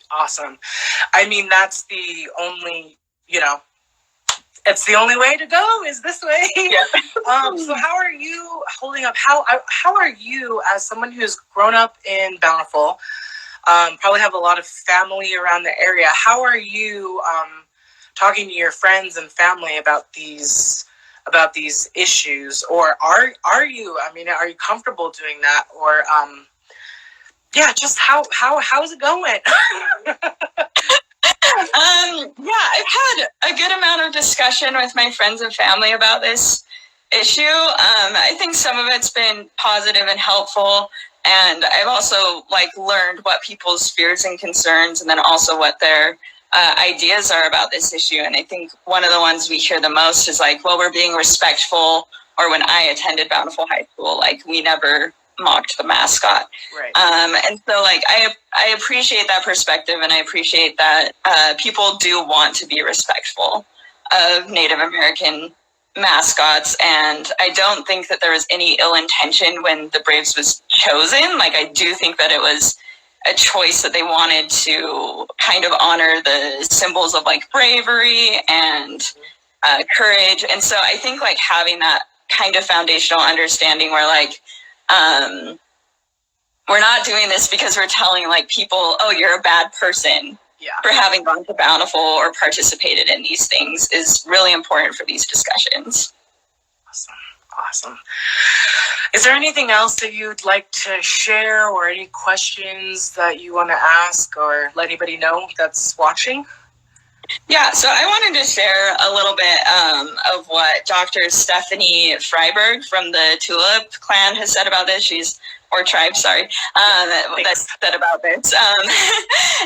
Awesome. I mean, that's the only, it's the only way to go is this way. Yeah. So how are you holding up? How are you, as someone who's grown up in Bountiful, probably have a lot of family around the area, how are you talking to your friends and family about these issues? Or are you, are you comfortable doing that? Or just how's it going? I've had a good amount of discussion with my friends and family about this issue. I think some of it's been positive and helpful, and I've also learned what people's fears and concerns, and then also what their ideas are about this issue. And I think one of the ones we hear the most is we're being respectful, or when I attended Bountiful High School, we never mocked the mascot. Right. And so I appreciate that perspective, and I appreciate that people do want to be respectful of Native American mascots. And I don't think that there was any ill intention when the Braves was chosen. I do think that it was a choice that they wanted to kind of honor the symbols of bravery and courage. And so I think having that kind of foundational understanding where we're not doing this because we're telling people, oh, you're a bad person for having gone to Bountiful or participated in these things is really important for these discussions. Awesome. Is there anything else that you'd like to share, or any questions that you want to ask or let anybody know that's watching? Yeah, so I wanted to share a little bit of what Dr. Stephanie Freiberg from the Tulip clan has said about this. Tribe, sorry, that said about this.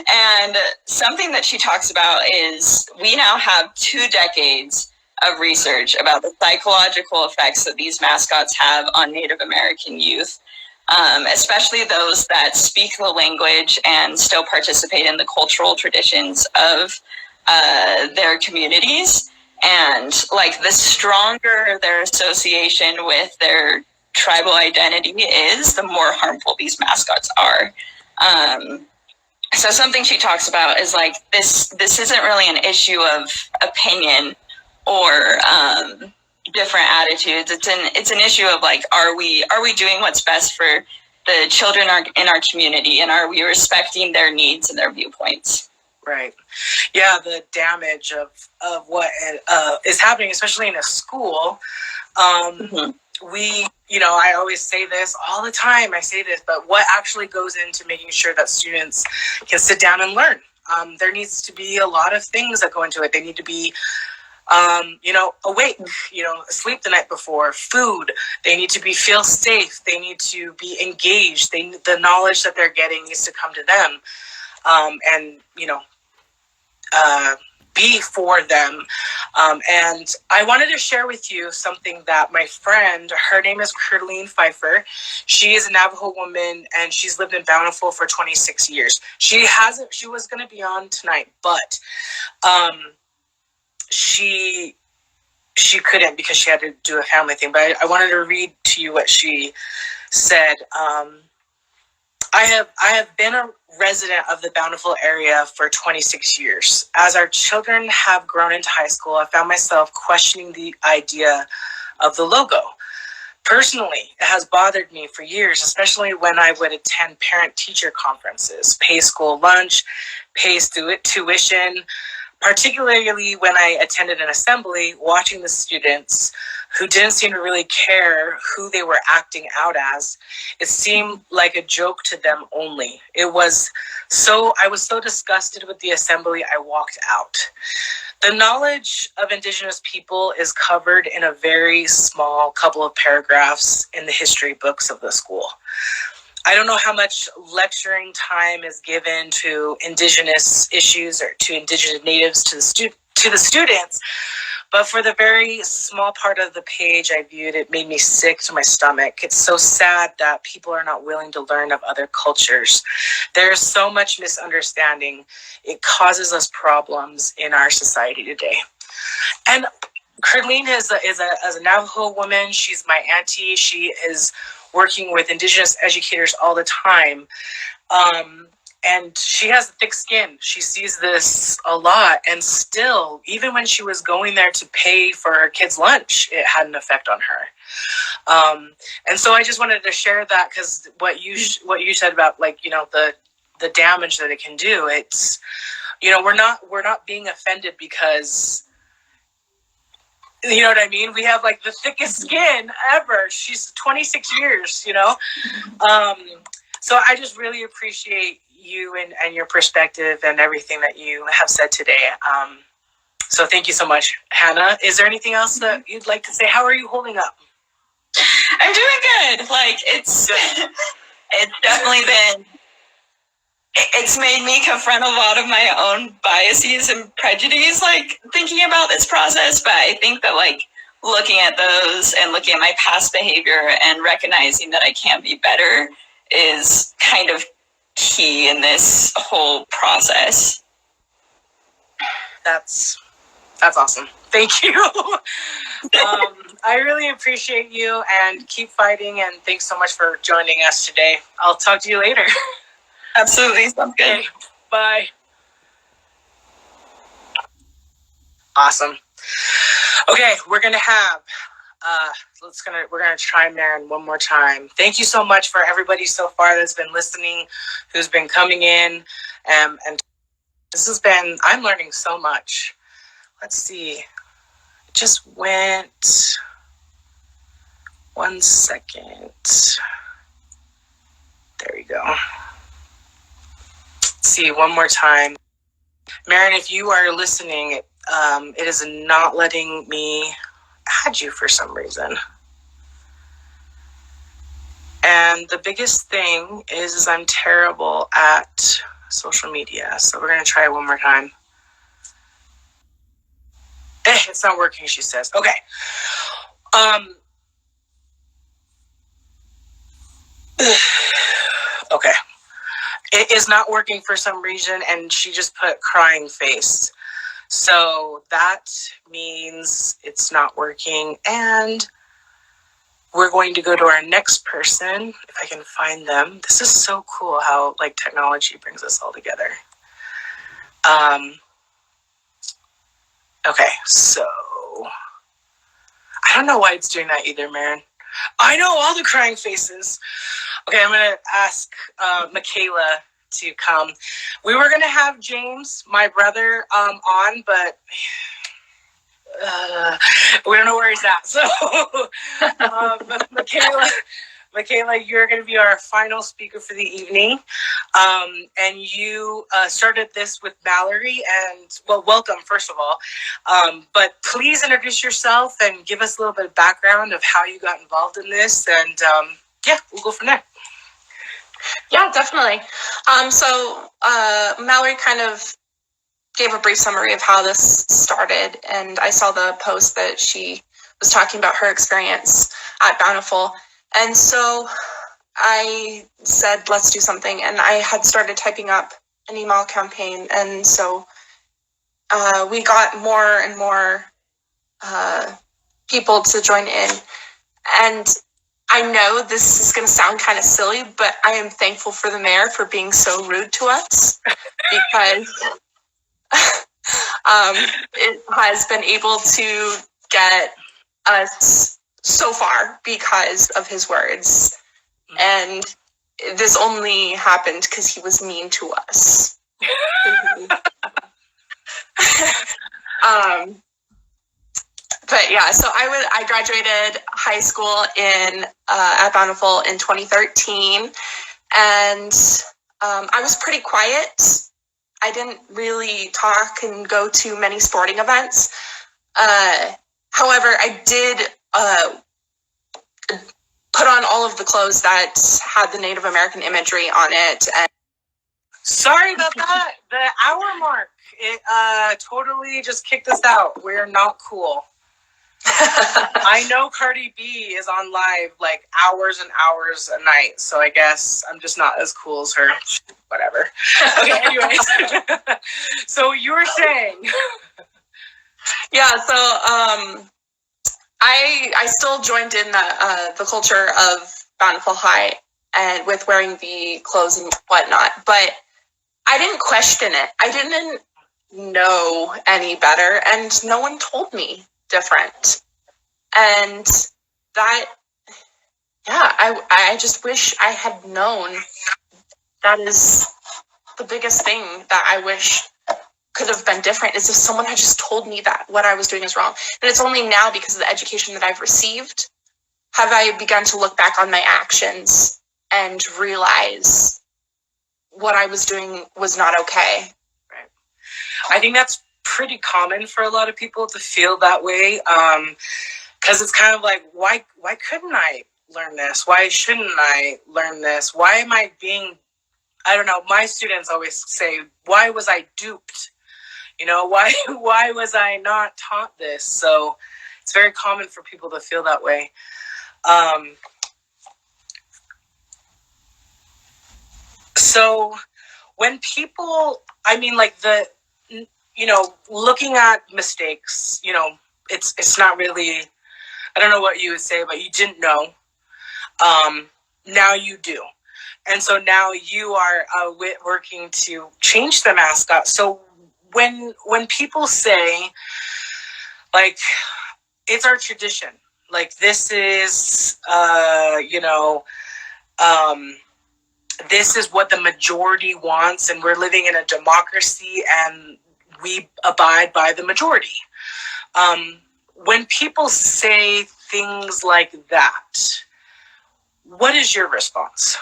And something that she talks about is we now have 2 decades of research about the psychological effects that these mascots have on Native American youth, especially those that speak the language and still participate in the cultural traditions of their communities. And the stronger their association with their tribal identity is, the more harmful these mascots are. So something she talks about is this isn't really an issue of opinion or different attitudes. It's an issue of are we doing what's best for the children in our community, and are we respecting their needs and their viewpoints? Right. Yeah, the damage of what is happening, especially in a school. We, I always say this all the time. I say this, but what actually goes into making sure that students can sit down and learn? There needs to be a lot of things that go into it. They need to be, awake, sleep the night before, food. They need to feel safe. They need to be engaged. The knowledge that they're getting needs to come to them. And be for them. And I wanted to share with you something that my friend, her name is Curleen Pfeiffer. She is a Navajo woman, and she's lived in Bountiful for 26 years. She was going to be on tonight, but she couldn't because she had to do a family thing. But I wanted to read to you what she said. I have been a resident of the Bountiful area for 26 years. As our children have grown into high school, I found myself questioning the idea of the logo. Personally, it has bothered me for years, especially when I would attend parent-teacher conferences, pay school lunch, pay tuition, particularly when I attended an assembly, watching the students who didn't seem to really care who they were acting out as. It seemed like a joke to them only. I was so disgusted with the assembly, I walked out. The knowledge of Indigenous people is covered in a very small couple of paragraphs in the history books of the school. I don't know how much lecturing time is given to Indigenous issues or to Indigenous natives to the students, but for the very small part of the page I viewed, it made me sick to my stomach. It's so sad that people are not willing to learn of other cultures. There's so much misunderstanding. It causes us problems in our society today. And Curleen is a Navajo woman. She's my auntie. She is working with Indigenous educators all the time. And she has thick skin. She sees this a lot. And still, even when she was going there to pay for her kids' lunch, it had an effect on her. And so I just wanted to share that, because what you said about, like, you know, the damage that it can do. It's, you know, we're not being offended because, you know what I mean? We have like the thickest skin ever. She's 26 years, you know? So I just really appreciate you and your perspective and everything that you have said today. So thank you so much. Hannah, is there anything else that you'd like to say? How are you holding up? I'm doing good. Like, it's definitely been, it's made me confront a lot of my own biases and prejudices, like, thinking about this process. But I think that, like, looking at those and looking at my past behavior and recognizing that I can be better is kind of key in this whole process. That's awesome. Thank you. I really appreciate you, and keep fighting, and thanks so much for joining us today. I'll talk to you later. Absolutely. Sounds good. Okay, bye. Awesome. Okay, we're gonna have we're gonna try Maryn one more time. Thank you so much for everybody so far that's been listening, who's been coming in, and this has been, I'm learning so much. Let's see. It just went 1 second. There we go. Let's see one more time. Maryn, if you are listening, it is not letting me add you for some reason. And the biggest thing is I'm terrible at social media. So we're going to try it one more time. It's not working, she says. Okay. Okay. It is not working for some reason, and she just put crying face. So that means it's not working, and we're going to go to our next person, if I can find them. This is so cool how, like, technology brings us all together. Okay, so I don't know why it's doing that either, Maryn. I know all the crying faces. Okay, I'm going to ask Mykala to come. We were going to have James, my brother, on, but we don't know where he's at. So, Mykala, you're going to be our final speaker for the evening. And you started this with Mallory, and, well, welcome, first of all. But please introduce yourself and give us a little bit of background of how you got involved in this. And, yeah, we'll go from there. Yeah, definitely. So Mallory kind of gave a brief summary of how this started, and I saw the post that she was talking about her experience at Bountiful. And so I said, let's do something. And I had started typing up an email campaign. And so we got more and more people to join in. And I know this is going to sound kind of silly, but I am thankful for the mayor for being so rude to us because it has been able to get us so far because of his words. And this only happened because he was mean to us. But yeah, so I graduated high school at Bountiful in 2013, and I was pretty quiet. I didn't really talk and go to many sporting events. However, I did put on all of the clothes that had the Native American imagery on it. And sorry about that. The hour mark, it totally just kicked us out. We're not cool. I know Cardi B is on live like hours and hours a night, so I guess I'm just not as cool as her. Whatever. Okay, anyways. So you were saying. Yeah, so I still joined in the culture of Bountiful High and with wearing the clothes and whatnot, but I didn't question it. I didn't know any better, and no one told me different. And that, yeah, I just wish I had known. That is the biggest thing that I wish could have been different, is if someone had just told me that what I was doing is wrong. And it's only now, because of the education that I've received, have I begun to look back on my actions and realize what I was doing was not okay. Right. I think that's pretty common for a lot of people to feel that way, because it's kind of like, why couldn't I learn this? Why shouldn't I learn this? Why am I being, I don't know, my students always say, why was I duped? You know, why was I not taught this? So it's very common for people to feel that way. So when people, I mean, like looking at mistakes, it's not really, I don't know what you would say, but you didn't know. Now you do. And so now you are working to change the mascot. So when people say, like, it's our tradition, like this is, this is what the majority wants, and we're living in a democracy, and we abide by the majority. When people say things like that, what is your response?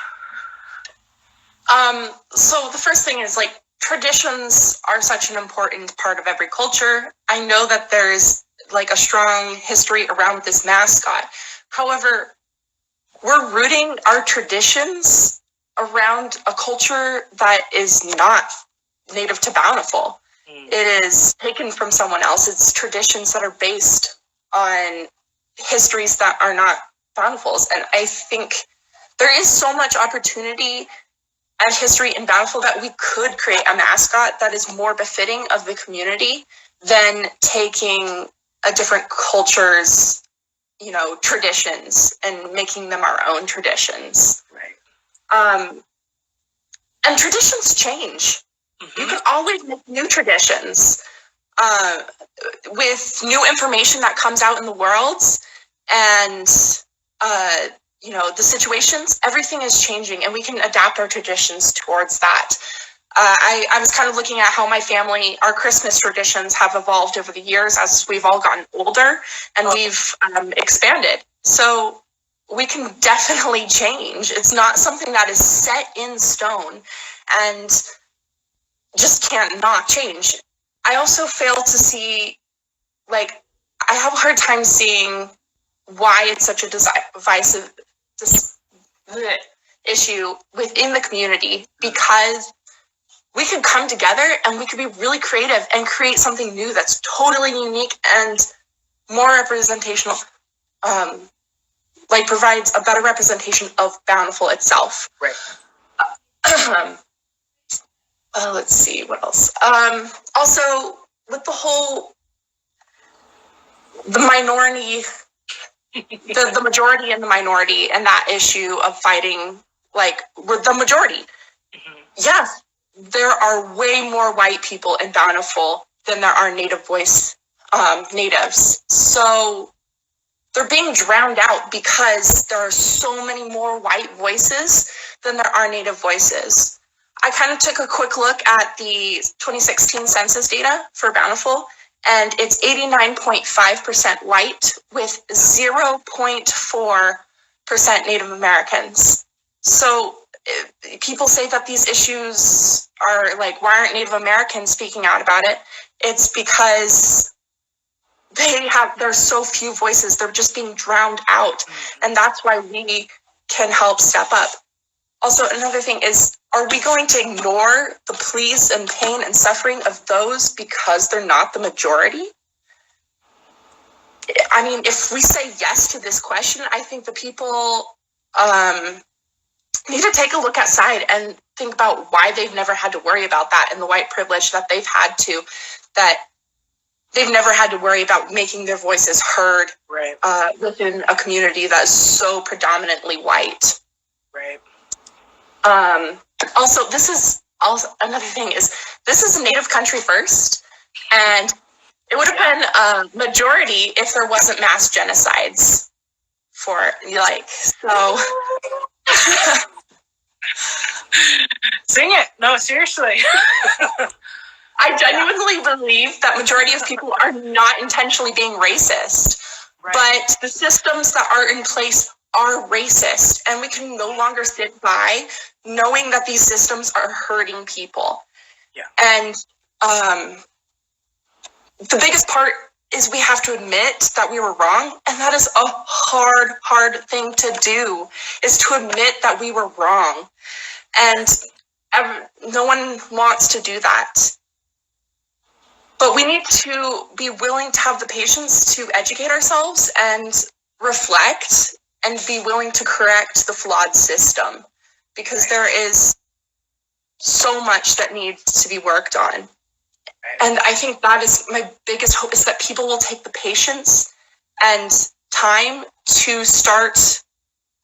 So the first thing is, like, traditions are such an important part of every culture. I know that there's like a strong history around this mascot. However, we're rooting our traditions around a culture that is not native to Bountiful. It is taken from someone else. It's traditions that are based on histories that are not Bountiful's. And I think there is so much opportunity and history in Bountiful that we could create a mascot that is more befitting of the community than taking a different culture's, traditions and making them our own traditions. Right. And traditions change. Mm-hmm. You can always make new traditions with new information that comes out in the world, and the situations, everything is changing, and we can adapt our traditions towards that. I was kind of looking at how my family, our Christmas traditions have evolved over the years as we've all gotten older and we've expanded. So we can definitely change. It's not something that is set in stone and just can't not change. I also fail to see, I have a hard time seeing why it's such a divisive issue within the community, because we could come together and we could be really creative and create something new that's totally unique and more representational, provides a better representation of Bountiful itself. Right. Let's see, what else? Also, with the minority the majority and the minority, and that issue of fighting, like, we're the majority. Yes, there are way more white people in Bountiful than there are native voice natives. So they're being drowned out because there are so many more white voices than there are native voices. I kind of took a quick look at the 2016 census data for Bountiful, and it's 89.5% white with 0.4% Native Americans. So people say that these issues are like, why aren't Native Americans speaking out about it? It's because there's so few voices, they're just being drowned out. And that's why we can help step up. Also, another thing is, are we going to ignore the pleas and pain and suffering of those because they're not the majority? I mean, if we say yes to this question, I think the people need to take a look outside and think about why they've never had to worry about that, and the white privilege that they've had to, that they've never had to worry about making their voices heard within a community that is so predominantly white. Right. Also, this is also another thing is, this is a native country first, and it would have been a majority if there wasn't mass genocides for, like, so. Sing it. No, seriously. I genuinely believe that majority of people are not intentionally being racist, but the systems that are in place are racist, and we can no longer sit by knowing that these systems are hurting people. Yeah. And the biggest part is we have to admit that we were wrong, and that is a hard thing to do, is to admit that we were wrong. And no one wants to do that. But we need to be willing to have the patience to educate ourselves and reflect and be willing to correct the flawed system, because there is so much that needs to be worked on. And I think that is my biggest hope, is that people will take the patience and time to start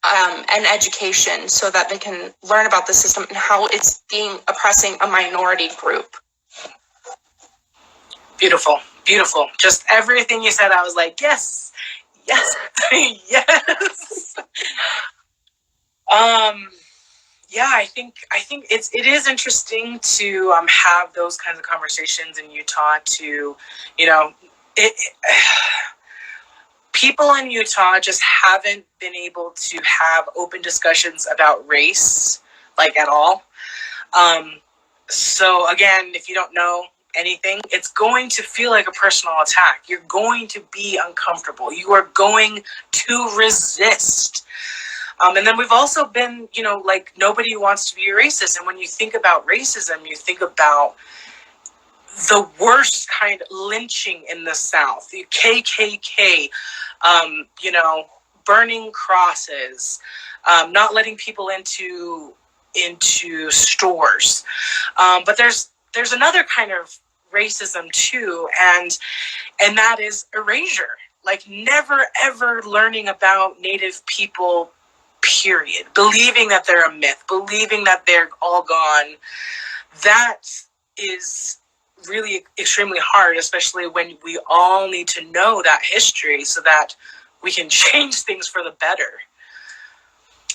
an education so that they can learn about the system and how it's oppressing a minority group. Beautiful, beautiful. Just everything you said, I was like, yes, yes, yes. Yeah, I think it is interesting to have those kinds of conversations in Utah. To, you know, people in Utah just haven't been able to have open discussions about race, like, at all. So again, if you don't know anything, it's going to feel like a personal attack. You're going to be uncomfortable. You are going to resist. And then we've also been, you know, like, nobody wants to be a racist. And when you think about racism, you think about the worst kind of lynching in the South, the KKK, you know, burning crosses, not letting people into stores. But there's another kind of racism too, and that is erasure. Like, never ever learning about Native people, period. Believing that they're a myth, believing that they're all gone. That is really extremely hard, especially when we all need to know that history so that we can change things for the better.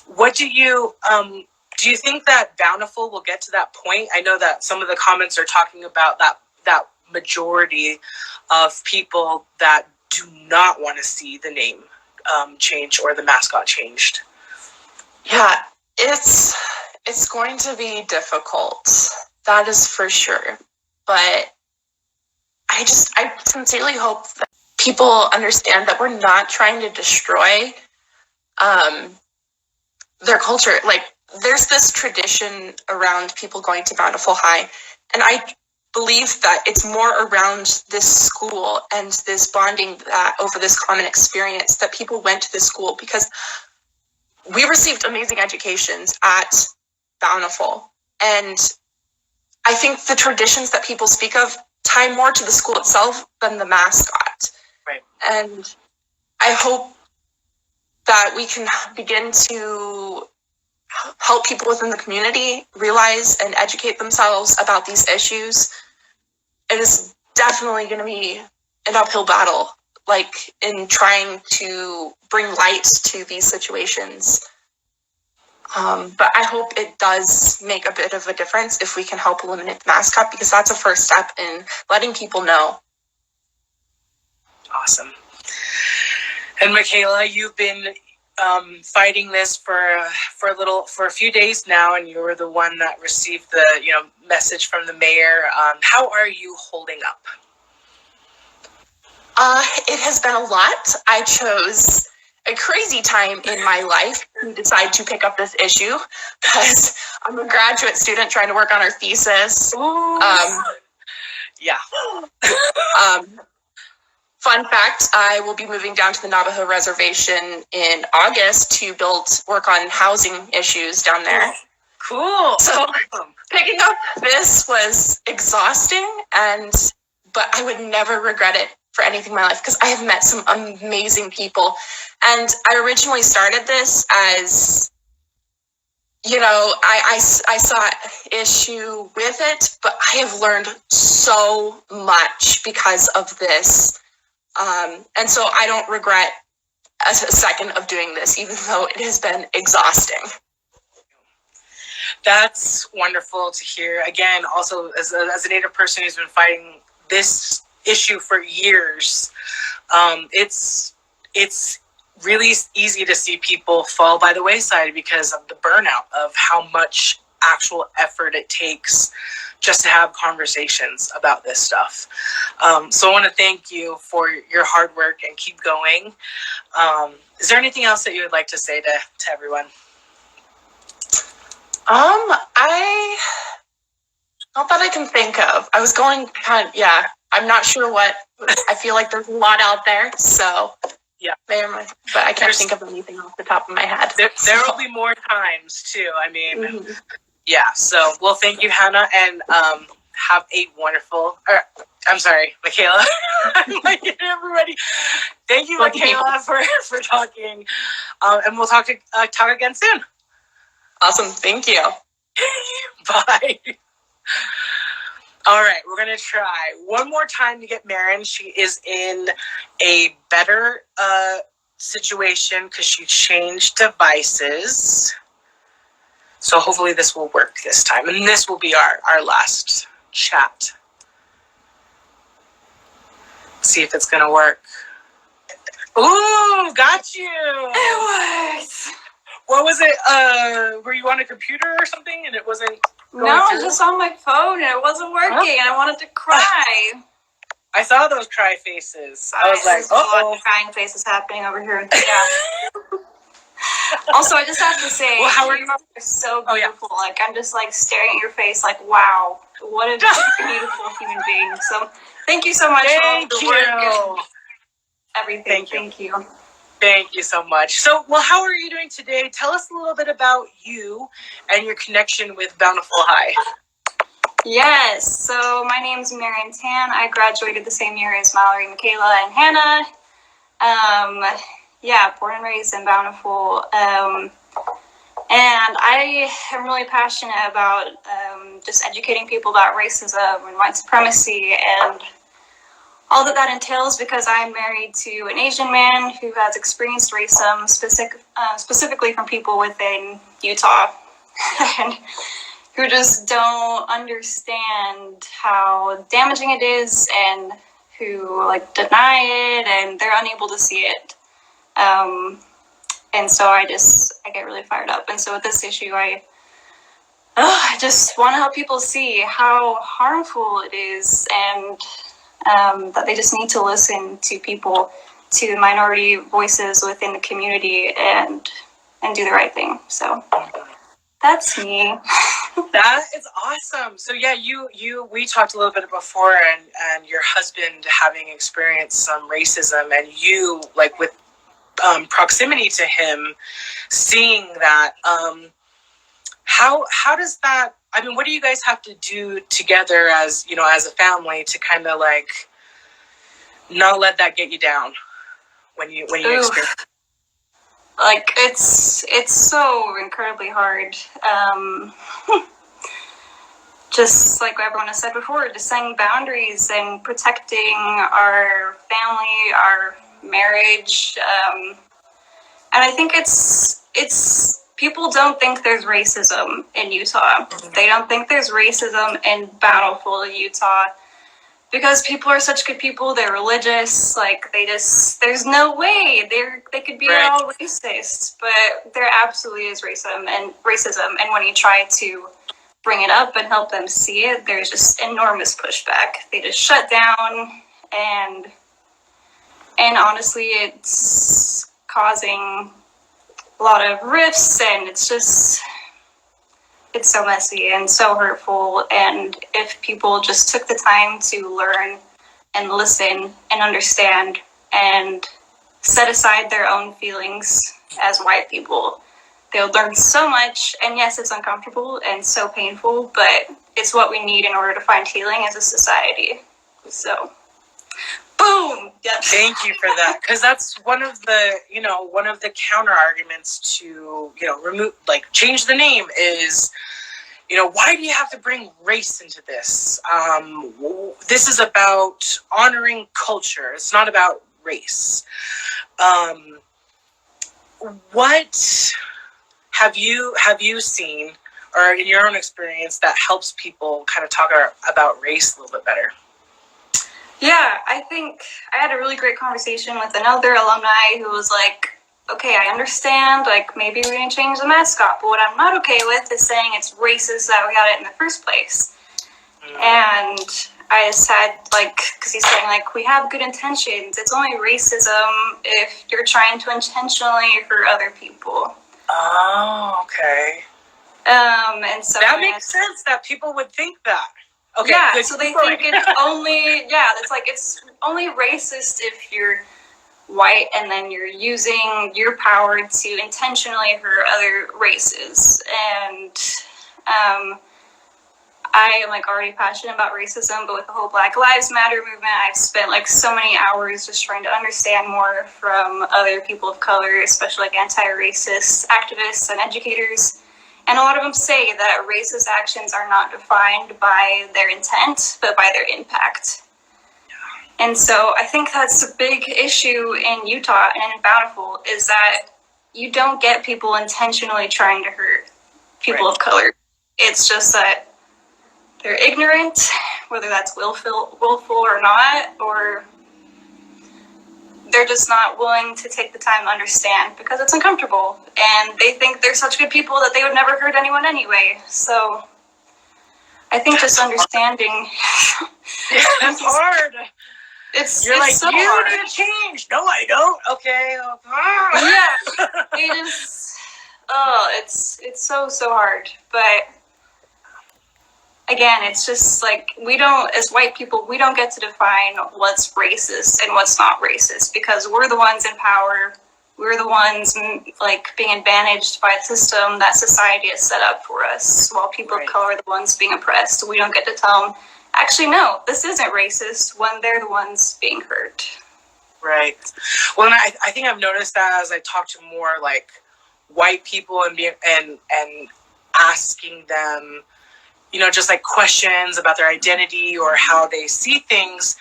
What do you think that Bountiful will get to that point? I know that some of the comments are talking about that majority of people that do not want to see the name changed or the mascot changed. Yeah, it's going to be difficult. That is for sure. But I sincerely hope that people understand that we're not trying to destroy their culture. Like, there's this tradition around people going to Bountiful High, and I believe that it's more around this school and this bonding over this common experience, that people went to this school because we received amazing educations at Bountiful. And I think the traditions that people speak of tie more to the school itself than the mascot. Right. And I hope that we can begin to help people within the community realize and educate themselves about these issues, it is definitely going to be an uphill battle, like in trying to bring light to these situations. But I hope it does make a bit of a difference if we can help eliminate the mascot, because that's a first step in letting people know. Awesome. And Mykala, you've been fighting this for a few days now, and you were the one that received the message from the mayor. How are you holding up? It has been a lot. I chose a crazy time in my life to decide to pick up this issue because I'm a graduate student trying to work on our thesis. Yeah. Fun fact, I will be moving down to the Navajo reservation in August to work on housing issues down there. Cool. So picking up this was exhausting, but I would never regret it for anything in my life because I have met some amazing people. And I originally started this as, I saw issue with it, but I have learned so much because of this. And so I don't regret a second of doing this, even though it has been exhausting. That's wonderful to hear. Again, also as a Native person who's been fighting this issue for years, it's really easy to see people fall by the wayside because of the burnout of how much actual effort it takes just to have conversations about this stuff. So I want to thank you for your hard work and keep going. Is there anything else that you would like to say to everyone? Not that I can think of. I was going I'm not sure what, I feel like there's a lot out there, so yeah, but I can't think of anything off the top of my head. There will be more times too. I mean, yeah. So, well, thank you, Hannah, and have a wonderful. I'm sorry, Mykala. I'm like everybody. Thank you, Mykala, for talking, and we'll talk again soon. Awesome. Thank you. Bye. All right, we're going to try one more time to get Maryn. She is in a better situation because she changed devices. So hopefully this will work this time. And this will be our last chat. See if it's going to work. Ooh, got you. It worked. What was it? Were you on a computer or something and it wasn't going through? Just on my phone and it wasn't working and I wanted to cry. I saw those cry faces. I was like, a lot of crying faces happening over here. Yeah. Also, I just have to say, well, how are you are so beautiful. Like, I'm just like staring at your face like, wow, what a beautiful human being. So thank you so much for all the work and everything. Thank you. Thank you so much. So, well, how are you doing today? Tell us a little bit about you and your connection with Bountiful High. Yes, so my name's Maryn Tan. I graduated the same year as Mallory, Mykala, and Hannah. Born and raised in Bountiful. And I am really passionate about just educating people about racism and white supremacy and all that entails, because I'm married to an Asian man who has experienced racism, specifically from people within Utah, and who just don't understand how damaging it is, and who deny it, and they're unable to see it. And so I get really fired up. And so with this issue, I just want to help people see how harmful it is, and that they just need to listen to people, to minority voices within the community, and do the right thing. So that's me. That is awesome. So yeah, we talked a little bit before, and your husband having experienced some racism, and you with proximity to him, seeing that. How does that? I mean, what do you guys have to do together as a family to kind of not let that get you down when you experience? Like, it's so incredibly hard. Just like everyone has said before, just setting boundaries and protecting our family, our marriage. And I think it's people don't think there's racism in Utah. They don't think there's racism in Bountiful, Utah, because people are such good people. They're religious. Like, there's no way they could be at all racist, but there absolutely is racism. And when you try to bring it up and help them see it, there's just enormous pushback. They just shut down, and honestly, it's causing a lot of rifts, and it's so messy and so hurtful. And if people just took the time to learn and listen and understand and set aside their own feelings as white people, they'll learn so much. And yes, it's uncomfortable and so painful, but it's what we need in order to find healing as a society. So, boom! Yep. Thank you for that, because that's one of the counter arguments to, change the name is, why do you have to bring race into this? This is about honoring culture. It's not about race. What have you seen, or in your own experience, that helps people kind of talk about race a little bit better? Yeah, I think I had a really great conversation with another alumni who was like, okay, I understand, like, maybe we can change the mascot, but what I'm not okay with is saying it's racist that we got it in the first place. And I said, because he's saying, we have good intentions. It's only racism if you're trying to intentionally hurt other people. Oh, okay. And so that makes sense that people would think that. Okay. Yeah, so they think it's only, it's only racist if you're white and then you're using your power to intentionally hurt other races. And I am already passionate about racism, but with the whole Black Lives Matter movement, I've spent so many hours just trying to understand more from other people of color, especially anti-racist activists and educators. And a lot of them say that racist actions are not defined by their intent, but by their impact. And so I think that's a big issue in Utah and in Bountiful, is that you don't get people intentionally trying to hurt people of color. It's just that they're ignorant, whether that's willful or not, or they're just not willing to take the time to understand because it's uncomfortable. And they think they're such good people that they would never hurt anyone anyway. So I think just understanding. It's hard. You're like, so you hard. need to change. No, I don't. Okay. Yeah. They just, it's so hard. But again, it's just we don't, as white people, we don't get to define what's racist and what's not racist, because we're the ones in power. We're the ones being advantaged by a system that society has set up for us, while people of color are the ones being oppressed. We don't get to tell them, actually, no, this isn't racist, when they're the ones being hurt. Right. Well, and I think I've noticed that as I talk to more white people and asking them, just questions about their identity or how they see things.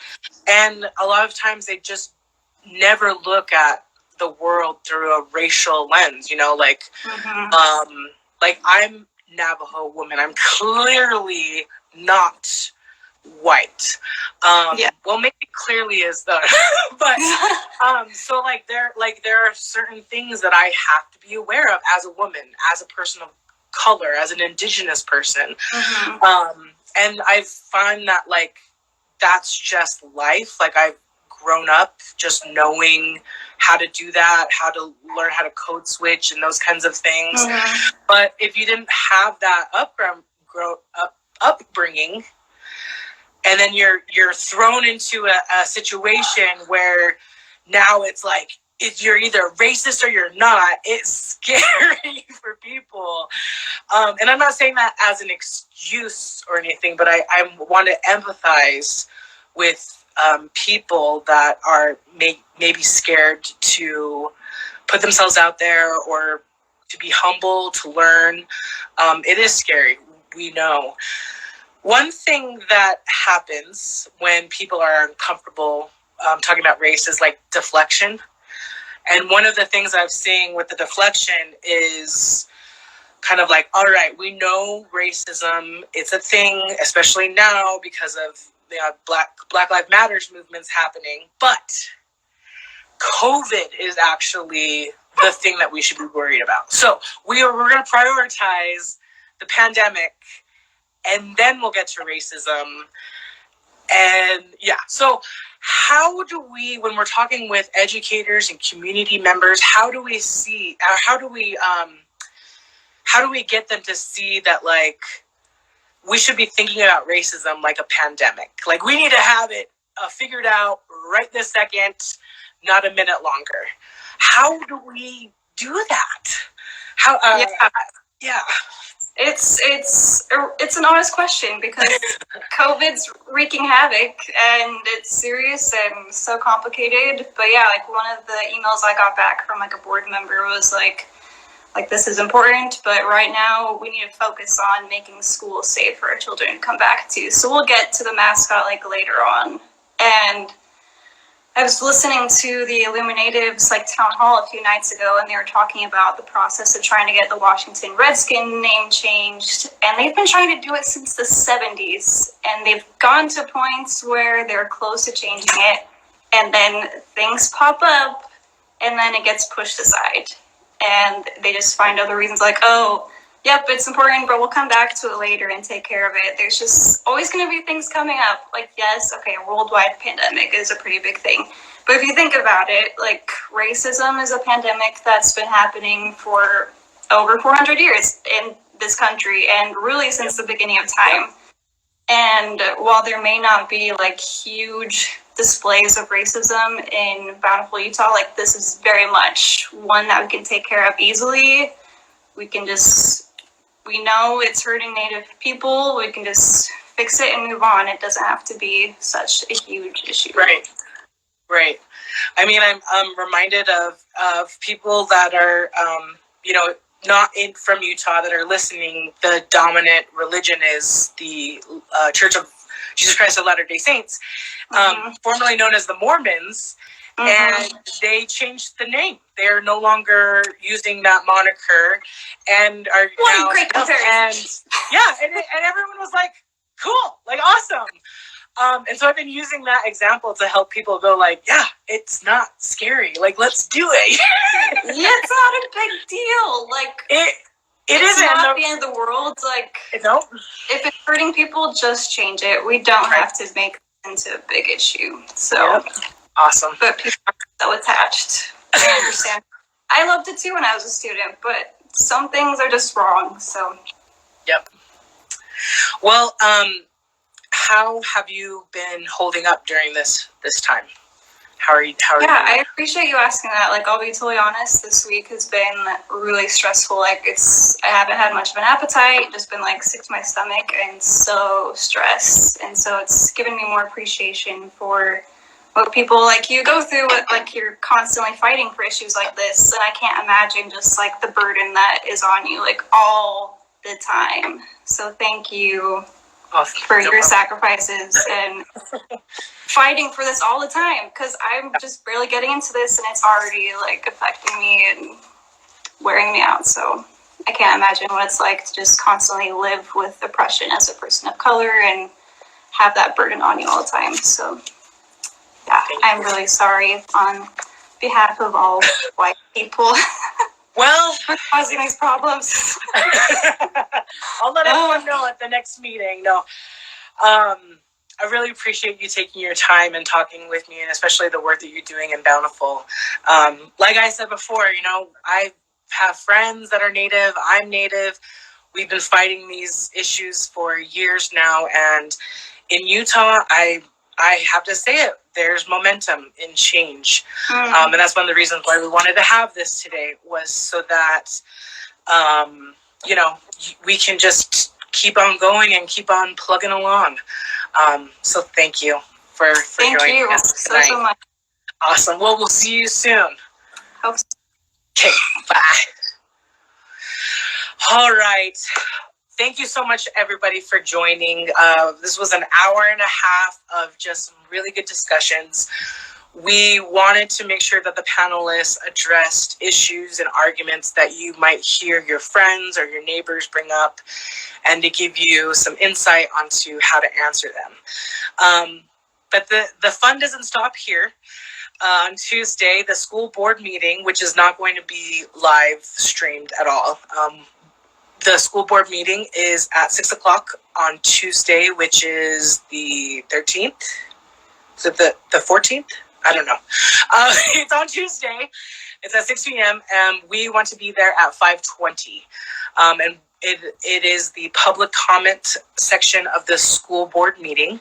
And a lot of times they just never look at the world through a racial lens, I'm Navajo woman. I'm clearly not white. Well, maybe clearly is though, but so there are certain things that I have to be aware of as a woman, as a person of color, as an Indigenous person. And I find that that's just life. I've grown up just knowing how to do that, how to learn how to code switch and those kinds of things. But if you didn't have that upbringing, and then you're thrown into a situation where now it's if you're either racist or you're not, it's scary for people. And I'm not saying that as an excuse or anything, but I want to empathize with people that are maybe scared to put themselves out there or to be humble, to learn. It is scary, we know. One thing that happens when people are uncomfortable talking about race is like deflection. And one of the things I've seen with the deflection is kind of like, all right, we know racism, it's a thing, especially now because of the Black Lives Matters movements happening. But COVID is actually the thing that we should be worried about. So we're going to prioritize the pandemic, and then we'll get to racism. And yeah, so how do we, when we're talking with educators and community members, how do we get them to see that, like, we should be thinking about racism like a pandemic? Like, we need to have it figured out right this second, not a minute longer. How do we do that? How? Yeah. It's an honest question because COVID's wreaking havoc and it's serious and so complicated. But yeah, like one of the emails I got back from like a board member was like this is important, but right now we need to focus on making schools safe for our children to come back to. So we'll get to the mascot like later on. And I was listening to the Illuminatives like town hall a few nights ago, and they were talking about the process of trying to get the Washington Redskin name changed, and they've been trying to do it since the 70s, and they've gone to points where they're close to changing it, and then things pop up, and then it gets pushed aside, and they just find other reasons like, oh, yep, it's important, but we'll come back to it later and take care of it. There's just always going to be things coming up. Like, yes, okay, a worldwide pandemic is a pretty big thing. But if you think about it, like, racism is a pandemic that's been happening for over 400 years in this country, and really since the beginning of time. And while there may not be, like, huge displays of racism in Bountiful, Utah, like, this is very much one that we can take care of easily. We know it's hurting Native people. We can just fix it and move on. It doesn't have to be such a huge issue. Right. I mean, I'm reminded of people that are, not from Utah that are listening. The dominant religion is the Church of Jesus Christ of Latter-day Saints, formerly known as the Mormons. And they changed the name. They're no longer using that moniker, and are what now. A great comparison. And everyone was like, "Cool, like awesome." And so I've been using that example to help people go, like, "Yeah, it's not scary. Like, let's do it." Yeah, it's not a big deal. Like it's not the end of the world. Like, no. If it's hurting people, just change it. We don't have to make it into a big issue. So. Yep. Awesome. But people are so attached. I understand. I loved it too when I was a student, but some things are just wrong. So. Yep. Well, how have you been holding up during this time? How are you? Yeah, I appreciate you asking that. Like, I'll be totally honest. This week has been really stressful. Like, I haven't had much of an appetite. Just been like sick to my stomach and so stressed. And so it's given me more appreciation for what people like you go through, like you're constantly fighting for issues like this, and I can't imagine just like the burden that is on you like all the time. So thank you for your sacrifices and fighting for this all the time, because I'm just barely getting into this and it's already like affecting me and wearing me out. So I can't imagine what it's like to just constantly live with oppression as a person of color and have that burden on you all the time. So yeah, I'm really sorry on behalf of all white people. Well, for causing these problems. I'll let everyone know at the next meeting. No, I really appreciate you taking your time and talking with me, and especially the work that you're doing in Bountiful. Like I said before, I have friends that are Native. I'm Native. We've been fighting these issues for years now, and in Utah, I have to say it, there's momentum in change. And that's one of the reasons why we wanted to have this today, was so that, we can just keep on going and keep on plugging along. So thank you for joining us tonight. So much. Awesome. Well, we'll see you soon. Hope so. Okay, bye. All right. Thank you so much, everybody, for joining. This was an hour and a half of just some really good discussions. We wanted to make sure that the panelists addressed issues and arguments that you might hear your friends or your neighbors bring up, and to give you some insight onto how to answer them. But the fun doesn't stop here. On Tuesday, the school board meeting, which is not going to be live streamed at all. The school board meeting is at 6 o'clock on Tuesday, which is the 13th. Is it the 14th? I don't know. It's on Tuesday. It's at 6 p.m. and we want to be there at 5:20. And it is the public comment section of the school board meeting.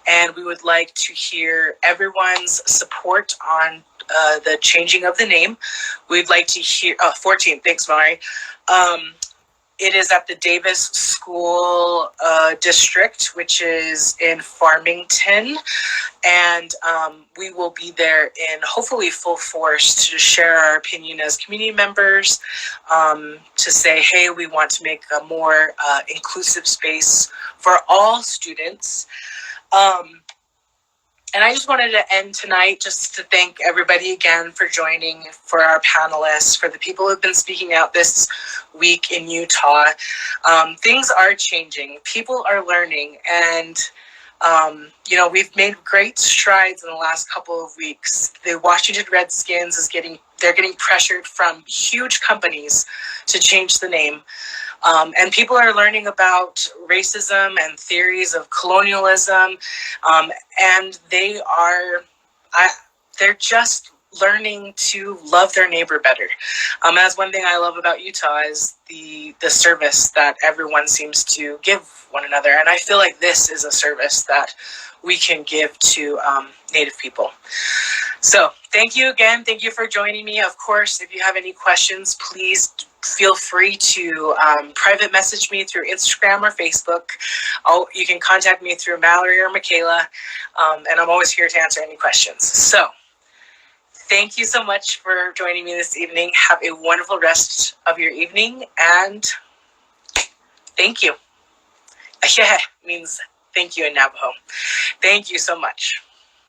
And we would like to hear everyone's support on the changing of the name. We'd like to hear, 14th, thanks, Mallory. It is at the Davis School District, which is in Farmington. And we will be there in hopefully full force to share our opinion as community members, to say, hey, we want to make a more inclusive space for all students. And I just wanted to end tonight just to thank everybody again for joining, for our panelists, for the people who've been speaking out this week in Utah. Things are changing. People are learning. And, we've made great strides in the last couple of weeks. The Washington Redskins they're getting pressured from huge companies to change the name. And people are learning about racism and theories of colonialism, and they're just learning to love their neighbor better. That's one thing I love about Utah is the service that everyone seems to give one another, and I feel like this is a service that we can give to Native people. So thank you again. Thank you for joining me. Of course, if you have any questions, please feel free to private message me through Instagram or Facebook. You can contact me through Mallory or Mykala, and I'm always here to answer any questions. So thank you so much for joining me this evening. Have a wonderful rest of your evening, and thank you. Yeah, means thank you in Navajo. Thank you so much.